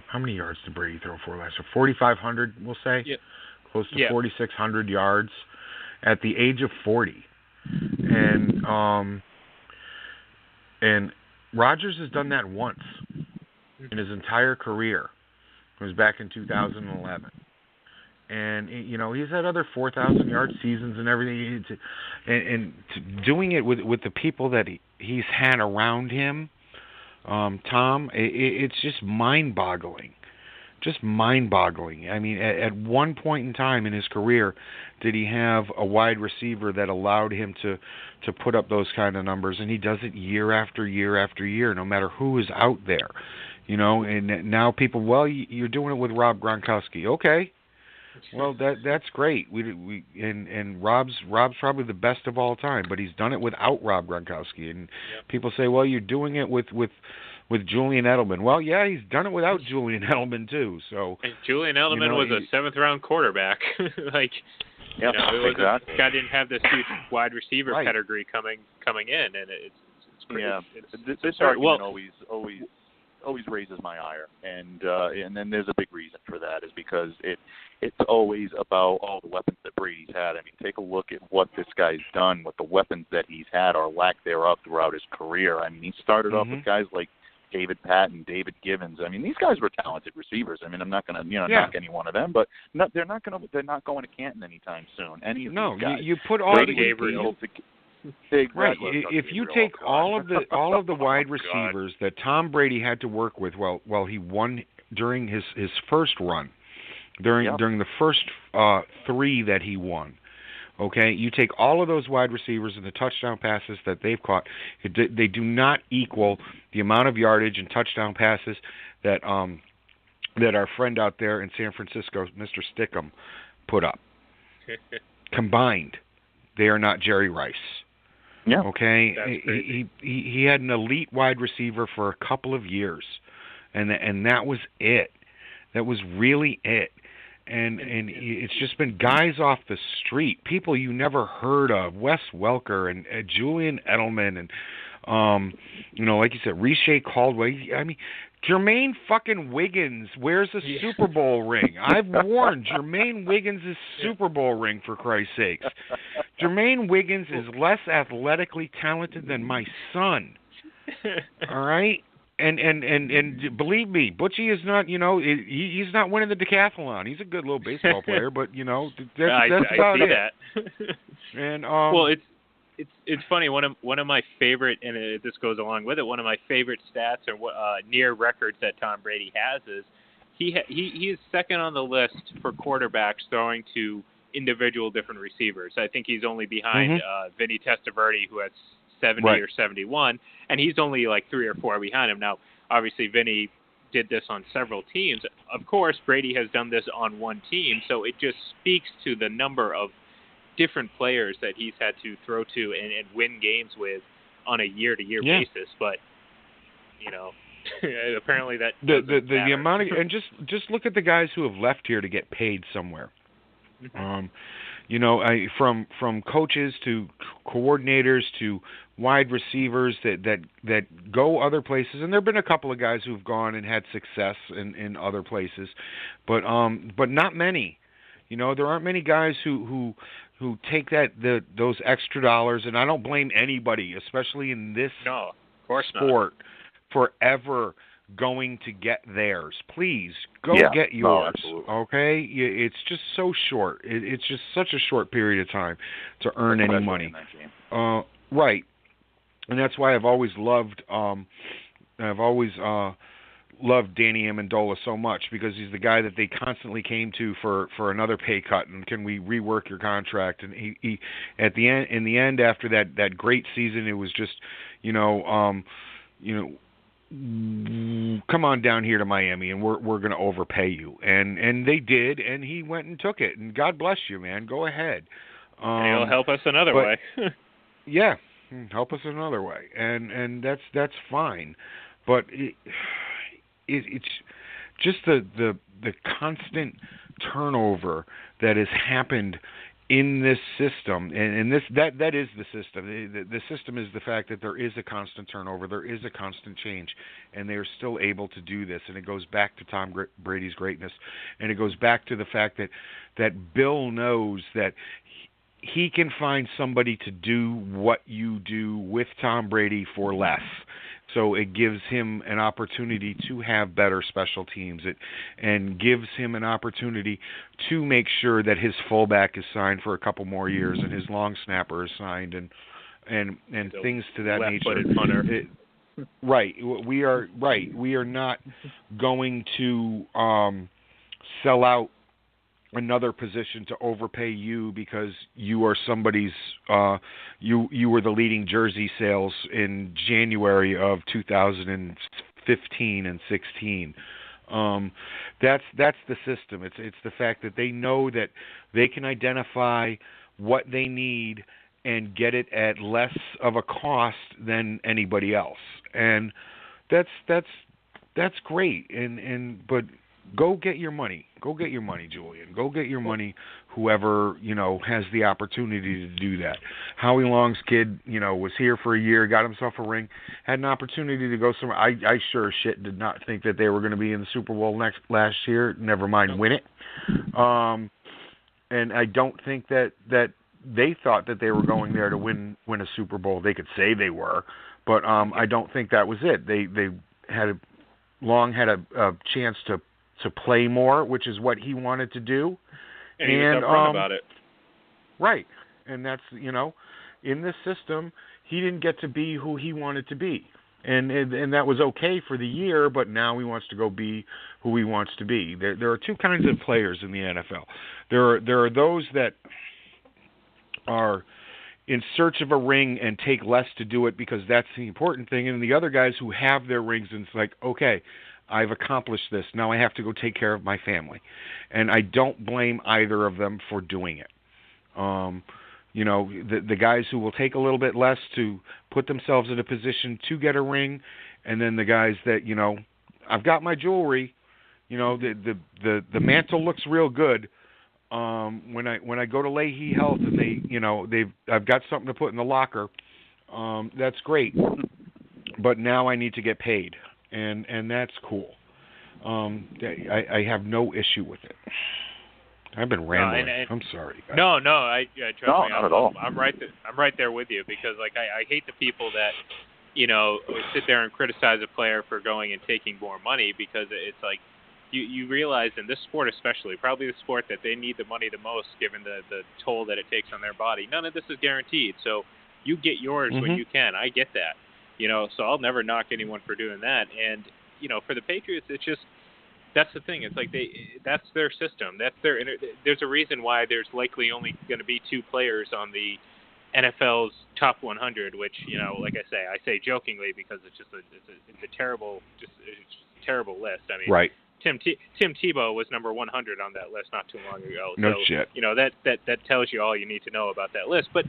How many yards did Brady throw for last year? 4,500, we'll say. Yep. Close to 4,600 yards at the age of 40. And Rodgers has done that once in his entire career. It was back in 2011. And he's had other 4,000-yard seasons and everything. And doing it with the people that he's had around him, Tom, it's just mind-boggling. Just mind-boggling. I mean, at one point in time in his career, did he have a wide receiver that allowed him to put up those kind of numbers? And he does it year after year after year, no matter who is out there. And now people, well, you're doing it with Rob Gronkowski. Okay. Well, that's great. And Rob's probably the best of all time, but he's done it without Rob Gronkowski. And people say, well, you're doing it with with Julian Edelman. Well, yeah, he's done it without Julian Edelman too. So and Julian Edelman was a 7th-round quarterback. Like, Yep, exactly. Guy didn't have this huge wide receiver Right. pedigree coming in, and it's crazy. Yeah, It's this argument always raises my ire, and then there's a big reason for that is because it's always about all the weapons that Brady's had. I mean, take a look at what this guy's done with the weapons that he's had or lack thereof throughout his career. I mean, he started off with guys like David Patton, David Givens. I mean, these guys were talented receivers. I mean, I'm not going to knock any one of them, but they're not going to Canton anytime soon. Any of these guys. you put all Brady the Gabriel. Right. If you take all of the wide receivers that Tom Brady had to work with while he won during his first run, during the first 3 that he won. Okay, you take all of those wide receivers and the touchdown passes that they've caught, they do not equal the amount of yardage and touchdown passes that our friend out there in San Francisco, Mr. Stickum, put up. Combined, they are not Jerry Rice. Yeah. Okay, he had an elite wide receiver for a couple of years, and that was it. That was really it. And it's just been guys off the street, people you never heard of, Wes Welker and Julian Edelman, and like you said, Riche Caldwell. I mean, Jermaine fucking Wiggins wears a Super Bowl ring. I've worn Jermaine Wiggins' Super Bowl ring, for Christ's sakes. Jermaine Wiggins is less athletically talented than my son. All right? And believe me, Butchie is not, he's not winning the decathlon. He's a good little baseball player, but that's about it. I see that. And well, it's funny. One of my favorite, and this goes along with it. One of my favorite stats or near records that Tom Brady has is he is second on the list for quarterbacks throwing to individual different receivers. I think he's only behind Vinny Testaverde, who has 70 or 71, and he's only like 3 or 4 behind him. Now, obviously, Vinny did this on several teams. Of course, Brady has done this on one team, so it just speaks to the number of different players that he's had to throw to and win games with on a year-to-year basis. But, apparently that the amount of, and just look at the guys who have left here to get paid somewhere. From coaches to coordinators to wide receivers that go other places, and there've been a couple of guys who've gone and had success in other places, but not many. There aren't many guys who take those extra dollars, and I don't blame anybody, especially in this sport, for ever going to get theirs. Please go get yours. Okay, it's just so short. It's just such a short period of time to earn any money. Right, and that's why I've always loved loved Danny Amendola so much, because he's the guy that they constantly came to for another pay cut and can we rework your contract, and he at the end after that great season, it was just come on down here to Miami and we're going to overpay you, and they did, and he went and took it, and God bless you, man, go ahead. He'll help us another way. Yeah, help us another way, and that's fine, but it's just the constant turnover that has happened in this system, and that is the system. The system is the fact that there is a constant turnover, there is a constant change, and they are still able to do this. And it goes back to Tom Brady's greatness, and it goes back to the fact that Bill knows that he can find somebody to do what you do with Tom Brady for less. So it gives him an opportunity to have better special teams, and gives him an opportunity to make sure that his fullback is signed for a couple more years and his long snapper is signed, and things to that nature. Punter. Right. We are not going to sell out another position to overpay you because you are somebody's you were the leading jersey sales in January of 2015 and 16. That's the system. It's the fact that they know that they can identify what they need and get it at less of a cost than anybody else. And that's great. But go get your money. Go get your money, Julian. Go get your money. Whoever has the opportunity to do that. Howie Long's kid, was here for a year, got himself a ring, had an opportunity to go somewhere. I sure as shit did not think that they were going to be in the Super Bowl last year. Never mind win it. And I don't think that they thought that they were going there to win a Super Bowl. They could say they were, but I don't think that was it. They had Long had a chance to play more, which is what he wanted to do. And he was upfront about it. Right. And that's, in this system, he didn't get to be who he wanted to be. And that was okay for the year, but now he wants to go be who he wants to be. There are two kinds of players in the NFL. There are those that are in search of a ring and take less to do it because that's the important thing, and the other guys who have their rings and it's like, okay, I've accomplished this. Now I have to go take care of my family. And I don't blame either of them for doing it. The guys who will take a little bit less to put themselves in a position to get a ring, and then the guys that, I've got my jewelry, the mantle looks real good. When I go to Leahy Health and I've got something to put in the locker, that's great. But now I need to get paid. And that's cool. I have no issue with it. I've been rambling. I'm sorry. No, I trust me. Not at all. I'm right there with you because I hate the people that sit there and criticize a player for going and taking more money because it's like you realize in this sport especially, probably the sport that they need the money the most given the toll that it takes on their body. None of this is guaranteed, so you get yours when you can. I get that. So I'll never knock anyone for doing that. And, for the Patriots, it's just, that's the thing. It's like that's their system. There's a reason why there's likely only going to be 2 players on the NFL's top 100, which, like I say jokingly because it's a terrible list. I mean, right. Tim Tebow was number 100 on that list not too long ago. No so, shit. That tells you all you need to know about that list. But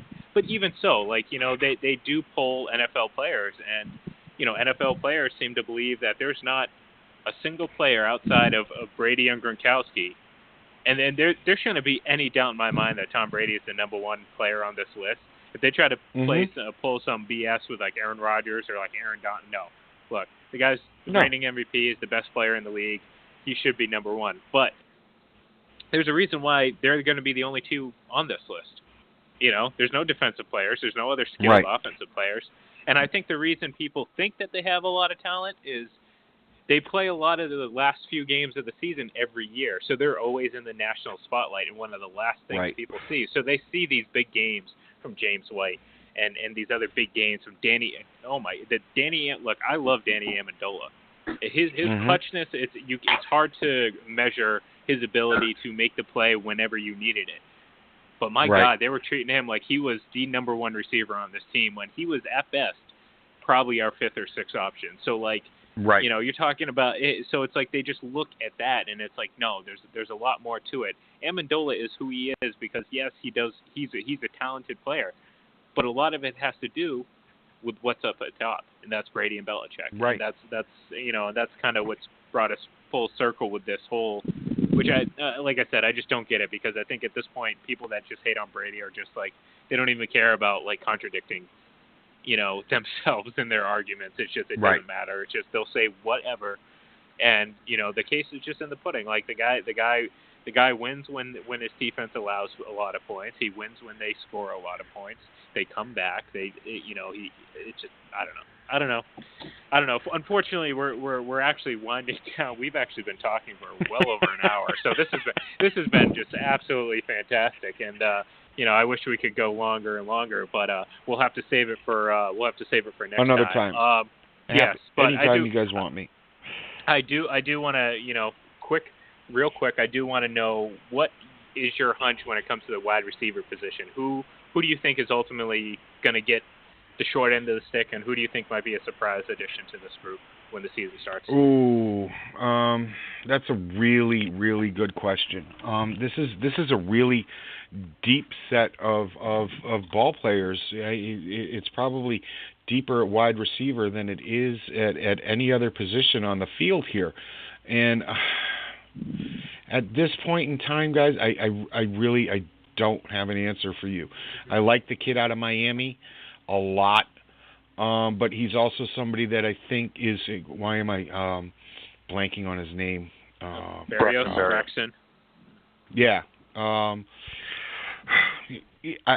even so, they do pull NFL players, and NFL players seem to believe that there's not a single player outside of Brady and Gronkowski, and then there shouldn't be any doubt in my mind that Tom Brady is the number 1 player on this list. If they try to pull some BS with like Aaron Rodgers or like Aaron Donald, no. Look, the guy's reigning MVP, is the best player in the league. He should be number 1. But there's a reason why they're going to be the only 2 on this list. There's no defensive players. There's no other skilled offensive players. And I think the reason people think that they have a lot of talent is they play a lot of the last few games of the season every year. So they're always in the national spotlight and one of the last things people see. So they see these big games from James White and these other big games from Danny. Look, I love Danny Amendola. His clutchness, it's hard to measure his ability to make the play whenever you needed it. But my God, they were treating him like he was the number 1 receiver on this team when he was at best probably our 5th or 6th option. So you're talking about it. So it's like they just look at that and it's like, no, there's a lot more to it. Amendola is who he is because yes, he's a talented player, but a lot of it has to do with what's up at top, and that's Brady and Belichick. Right. And that's kind of what's brought us full circle with this whole, which like I said, I just don't get it because I think at this point people that just hate on Brady are just like they don't even care about like contradicting, themselves in their arguments. It's just it doesn't matter. It's just they'll say whatever, and the case is just in the pudding. Like the guy wins when his defense allows a lot of points. He wins when they score a lot of points. They come back. It's just I don't know. Unfortunately, we're actually winding down. We've actually been talking for well over an hour. So this has been just absolutely fantastic. And I wish we could go longer and longer, but we'll have to save it for next another time. Yes, but anytime you guys want me. I do want to real quick. I do want to know what is your hunch when it comes to the wide receiver position. Who do you think is ultimately going to get the short end of the stick, and who do you think might be a surprise addition to this group when the season starts? Ooh, that's a really, really good question. This is a really deep set of ball players. It's probably deeper at wide receiver than it is at any other position on the field here. And at this point in time, guys, I really don't have an answer for you. I like the kid out of Miami a lot, but he's also somebody that I think is. Why am I blanking on his name? Braxton. Yeah.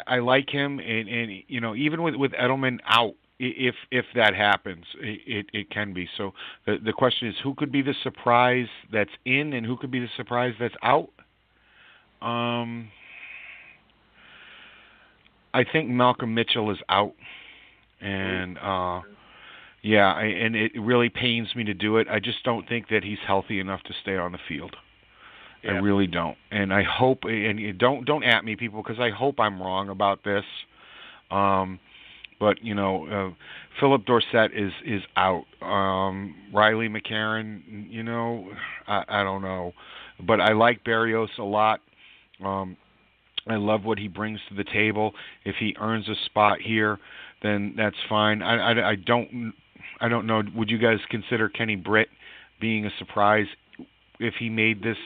I like him, and you know, even with Edelman out, if that happens, it can be. So the question is, who could be the surprise that's in, and who could be the surprise that's out? I think Malcolm Mitchell is out, and and it really pains me to do it. I just don't think that he's healthy enough to stay on the field. Yeah. I really don't, and I hope. And don't at me, people, because I hope I'm wrong about this. But you know, Philip Dorsett is out. Riley McCarron, you know, I don't know, but I like Berrios a lot. I love what he brings to the table. If he earns a spot here, then that's fine. I don't know. Would you guys consider Kenny Britt being a surprise if he made this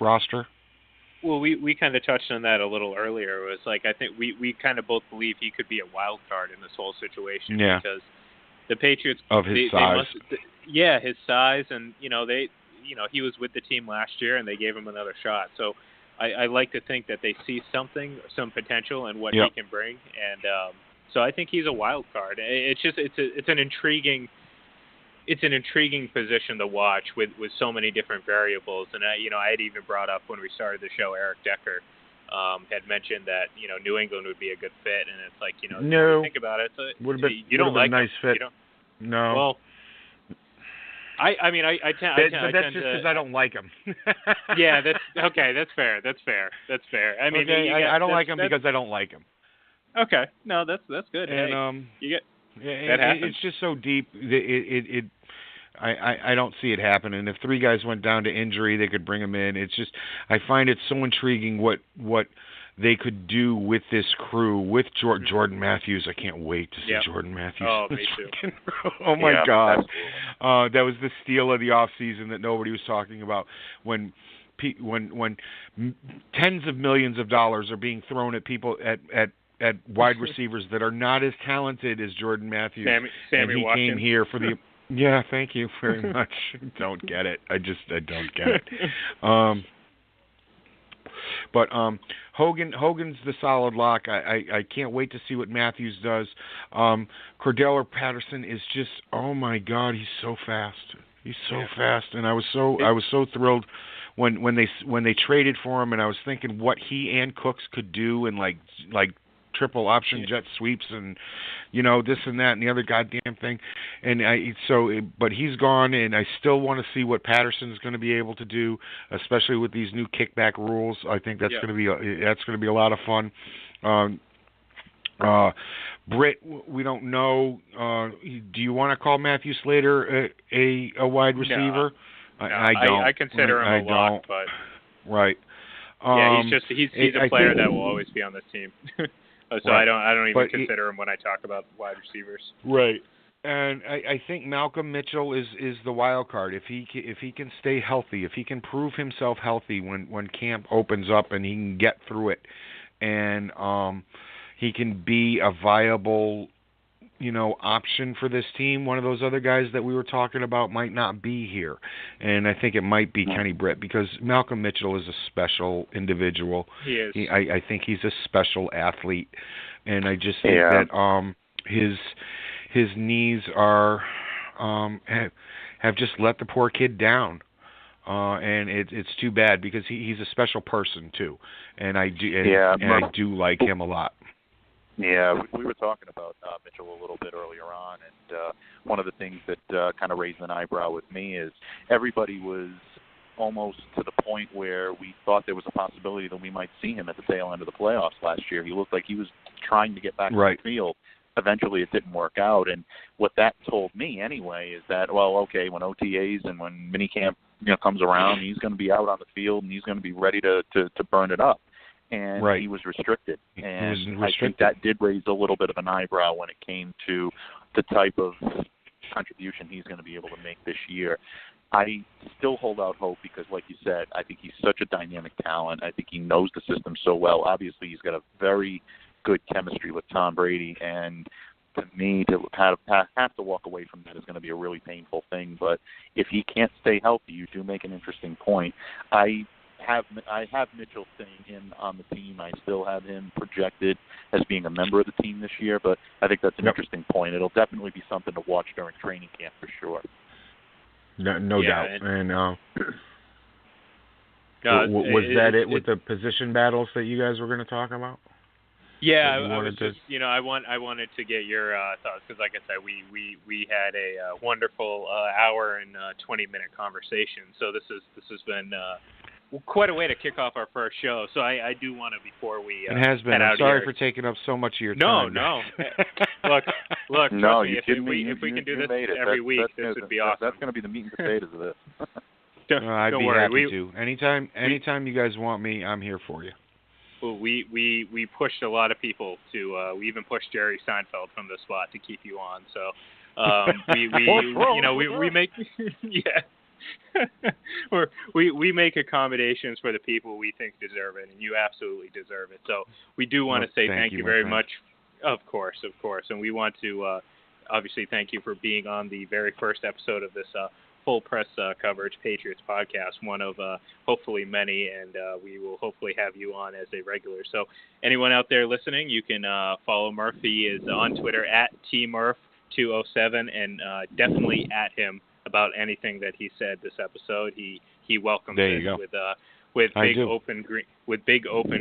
roster? Well, we kind of touched on that a little earlier. It was like, I think we kind of both believe he could be a wild card in this whole situation. Yeah. Because the Patriots of his size. His size, and he was with the team last year, and they gave him another shot. So I like to think that they see some potential in what he can bring, and so I think he's a wild card. It's an intriguing position to watch with so many different variables. And I had even brought up when we started the show, Eric Decker had mentioned that New England would be a good fit, and it's like no, think about it. Would have been a nice fit. No. Well, I that's just because I don't like him. Yeah, that's okay. That's fair. I mean, okay, I don't like him because I don't like him. Okay, no, that's good. And you get that happens. It's just so deep. I don't see it happening. If three guys went down to injury, they could bring them in. It's just, I find it so intriguing what they could do with this crew, with Jordan Matthews. I can't wait to see Jordan Matthews. Oh, me too. Oh, my God. That was the steal of the offseason that nobody was talking about when tens of millions of dollars are being thrown at people at wide receivers that are not as talented as Jordan Matthews. Sammy and he Watkins. came here for the... Yeah, thank you very much. Don't get it. I don't get it. But Hogan's the solid lock. I can't wait to see what Matthews does. Cordell Patterson is just, oh my God, he's so fast. He's so fast, and I was so thrilled when they traded for him, and I was thinking what he and Cooks could do, and like triple option jet sweeps and this and that and the other goddamn thing, and but he's gone, and I still want to see what Patterson's going to be able to do, especially with these new kickback rules. I think that's going to be a lot of fun. Britt, we don't know. Do you want to call Matthew Slater a wide receiver? No, I don't. I consider him a lock, but right. He's a player that will always be on this team. So right. I don't even consider him when I talk about wide receivers. Right. And I think Malcolm Mitchell is the wild card. If he can stay healthy, if he can prove himself healthy when camp opens up and he can get through it, and he can be a viable option for this team. One of those other guys that we were talking about might not be here, and I think it might be Kenny Britt, because Malcolm Mitchell is a special individual. He is. I think he's a special athlete, and I just think that his knees are have just let the poor kid down. And it's too bad, because he's a special person too, and I do like him a lot. Yeah, we were talking about Mitchell a little bit earlier on, and one of the things that kind of raised an eyebrow with me is everybody was almost to the point where we thought there was a possibility that we might see him at the tail end of the playoffs last year. He looked like he was trying to get back to the field. Eventually it didn't work out, and what that told me anyway is that, well, okay, when OTAs and when minicamp comes around, he's going to be out on the field and he's going to be ready to burn it up. And he was restricted. And I think that did raise a little bit of an eyebrow when it came to the type of contribution he's going to be able to make this year. I still hold out hope because, like you said, I think he's such a dynamic talent. I think he knows the system so well. Obviously, he's got a very good chemistry with Tom Brady, and to me, to have to walk away from that is going to be a really painful thing. But if he can't stay healthy, you do make an interesting point. I have Mitchell staying in on the team. I still have him projected as being a member of the team this year, but I think that's an interesting point. It'll definitely be something to watch during training camp for sure. No doubt. And was that it with the position battles that you guys were going to talk about? Yeah, I wanted to get your thoughts because, like I said, we had a wonderful hour and 20-minute conversation. So this has been quite a way to kick off our first show. So I do want to, before we it has been. I'm sorry for taking up so much of your time. No. Look. No, trust me, if we can do this every week, this would be awesome. That's going to be the meat and potatoes of this. I'd don't be worry. happy to. Anytime you guys want me, I'm here for you. Well, we pushed a lot of people to. We even pushed Jerry Seinfeld from the spot to keep you on. So we make we make accommodations for the people we think deserve it, and you absolutely deserve it. So we do want to say thank you very much. Of course, and we want to obviously thank you for being on the very first episode of this Full Press Coverage Patriots Podcast, one of hopefully many, and we will hopefully have you on as a regular. So anyone out there listening, you can follow Murph. He is on Twitter at TMurph207, and definitely at him about anything that he said this episode. He welcomes it with big open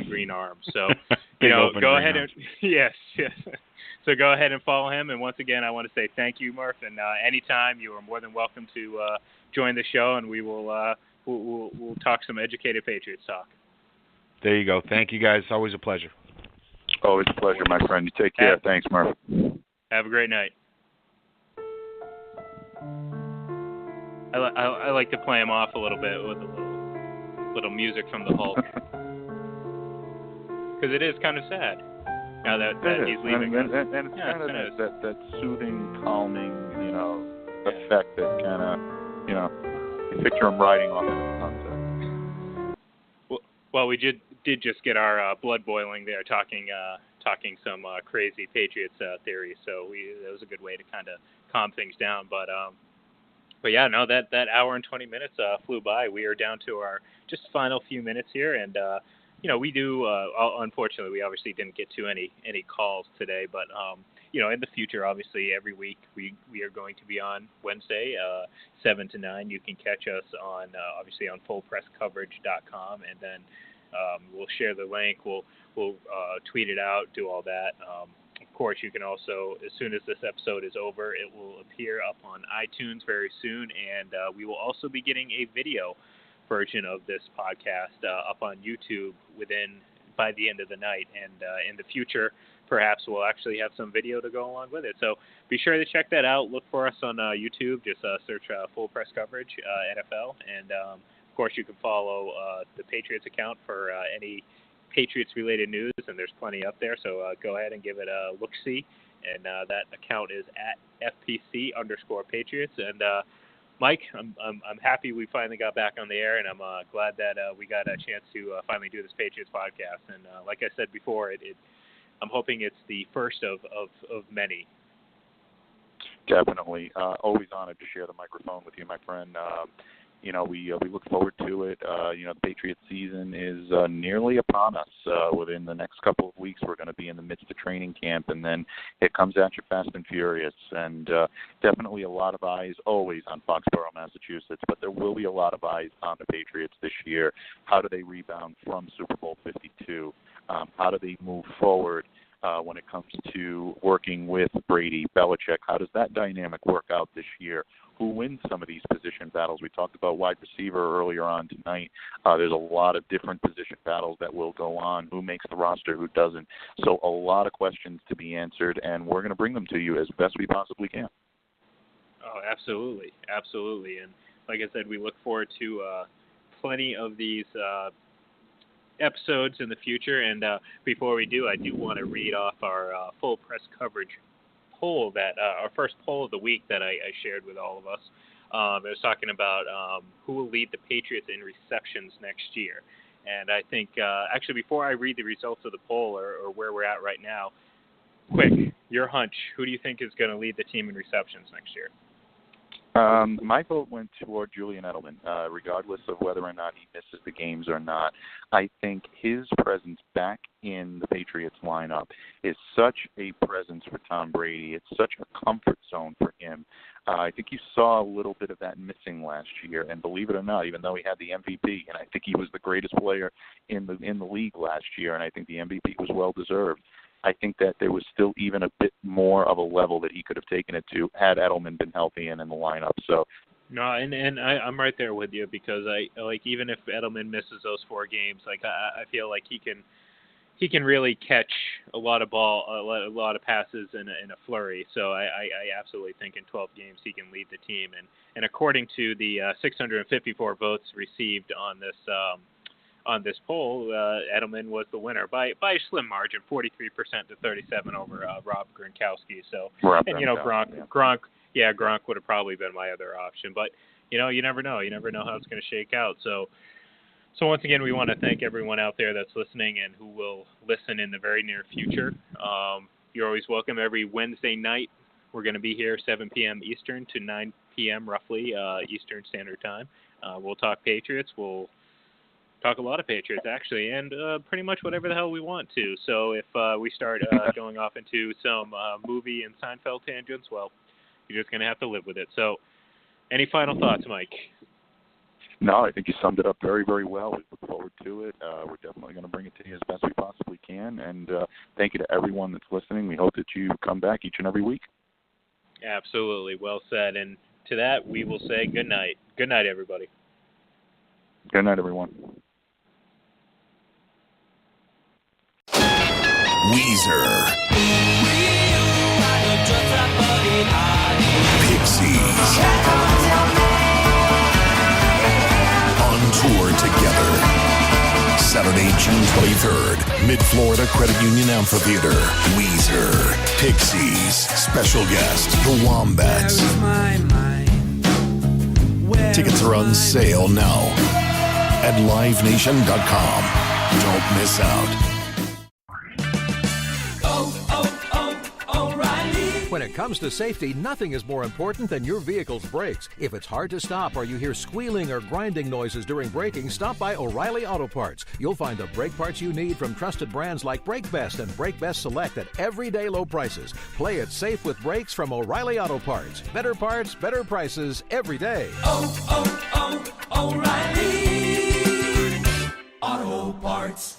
green arms. So go ahead and yes. So go ahead and follow him. And once again, I want to say thank you, Murph. And anytime, you are more than welcome to join the show, and we will we'll talk some educated Patriots talk. There you go. Thank you, guys. Always a pleasure. Always a pleasure, my friend. You take care. Thanks, Murph. Have a great night. I like to play him off a little bit with a little music from the Hulk, because it is kind of sad. Now that he's leaving, and it's kind of that soothing, calming, effect that kind of, you picture him riding off in the sunset. Well, we did just get our blood boiling there, talking some crazy Patriots theories. So that was a good way to kind of calm things down. But yeah, no, that hour and 20 minutes flew by. We are down to our just final few minutes here, and we do. Unfortunately, we obviously didn't get to any calls today, but in the future, obviously, every week we are going to be on Wednesday, 7 to 9. You can catch us on obviously on fullpresscoverage.com, and then we'll share the link. We'll tweet it out, do all that. Of course, you can also, as soon as this episode is over, it will appear up on iTunes very soon, and we will also be getting a video version of this podcast up on YouTube by the end of the night, and in the future, perhaps we'll actually have some video to go along with it. So be sure to check that out. Look for us on YouTube. Just search Full Press Coverage NFL, and of course, you can follow the Patriots account for any Patriots-related news, and there's plenty up there, so go ahead and give it a look-see, and that account is at FPC_Patriots, and Mike, I'm happy we finally got back on the air, and I'm glad that we got a chance to finally do this Patriots podcast, and like I said before, I'm hoping it's the first of many. Definitely. Always honored to share the microphone with you, my friend. We look forward to it. The Patriots season is nearly upon us. Within the next couple of weeks, we're going to be in the midst of training camp, and then it comes at you fast and furious. And definitely a lot of eyes always on Foxborough, Massachusetts, but there will be a lot of eyes on the Patriots this year. How do they rebound from Super Bowl 52? How do they move forward when it comes to working with Brady, Belichick? How does that dynamic work out this year? Who wins some of these position battles? We talked about wide receiver earlier on tonight. There's a lot of different position battles that will go on. Who makes the roster? Who doesn't? So a lot of questions to be answered, and we're going to bring them to you as best we possibly can. Oh, absolutely. And like I said, we look forward to plenty of these episodes in the future. And before we do, I do want to read off our full press coverage poll, that our first poll of the week that I shared with all of us. It was talking about who will lead the Patriots in receptions next year. And I think, actually, before I read the results of the poll or where we're at right now, quick, your hunch, who do you think is going to lead the team in receptions next year? My vote went toward Julian Edelman, regardless of whether or not he misses the games or not. I think his presence back in the Patriots lineup is such a presence for Tom Brady. It's such a comfort zone for him. I think you saw a little bit of that missing last year, and believe it or not, even though he had the MVP, and I think he was the greatest player in the league last year, and I think the MVP was well deserved. I think that there was still even a bit more of a level that he could have taken it to had Edelman been healthy and in the lineup. So, no, and I'm right there with you, because even if Edelman misses those 4 games, I feel like he can really catch a lot of passes in a flurry. So I absolutely think in 12 games he can lead the team. And according to the 654 votes received on this poll, Edelman was the winner by a slim margin, 43% to 37% over Rob Gronkowski. So, Gronk would have probably been my other option. But you never know. You never know how it's going to shake out. So once again, we want to thank everyone out there that's listening and who will listen in the very near future. You're always welcome every Wednesday night. We're going to be here 7 p.m. Eastern to 9 p.m. roughly Eastern Standard Time. We'll talk Patriots. We'll talk a lot of Patriots, actually, and pretty much whatever the hell we want to. So if we start going off into some movie and Seinfeld tangents, well, you're just going to have to live with it. So any final thoughts, Mike? No, I think you summed it up very, very well. We look forward to it. We're definitely going to bring it to you as best we possibly can. And thank you to everyone that's listening. We hope that you come back each and every week. Absolutely. Well said. And to that, we will say good night. Good night, everybody. Good night, everyone. Weezer. Pixies. On tour together. Saturday, June 23rd, Mid-Florida Credit Union Amphitheater. Weezer. Pixies. Special guest, the Wombats. Tickets are on sale now at livenation.com. Don't miss out. When it comes to safety, nothing is more important than your vehicle's brakes. If it's hard to stop or you hear squealing or grinding noises during braking, stop by O'Reilly Auto Parts. You'll find the brake parts you need from trusted brands like Brake Best and Brake Best Select at everyday low prices. Play it safe with brakes from O'Reilly Auto Parts. Better parts, better prices every day. O'Reilly Auto Parts.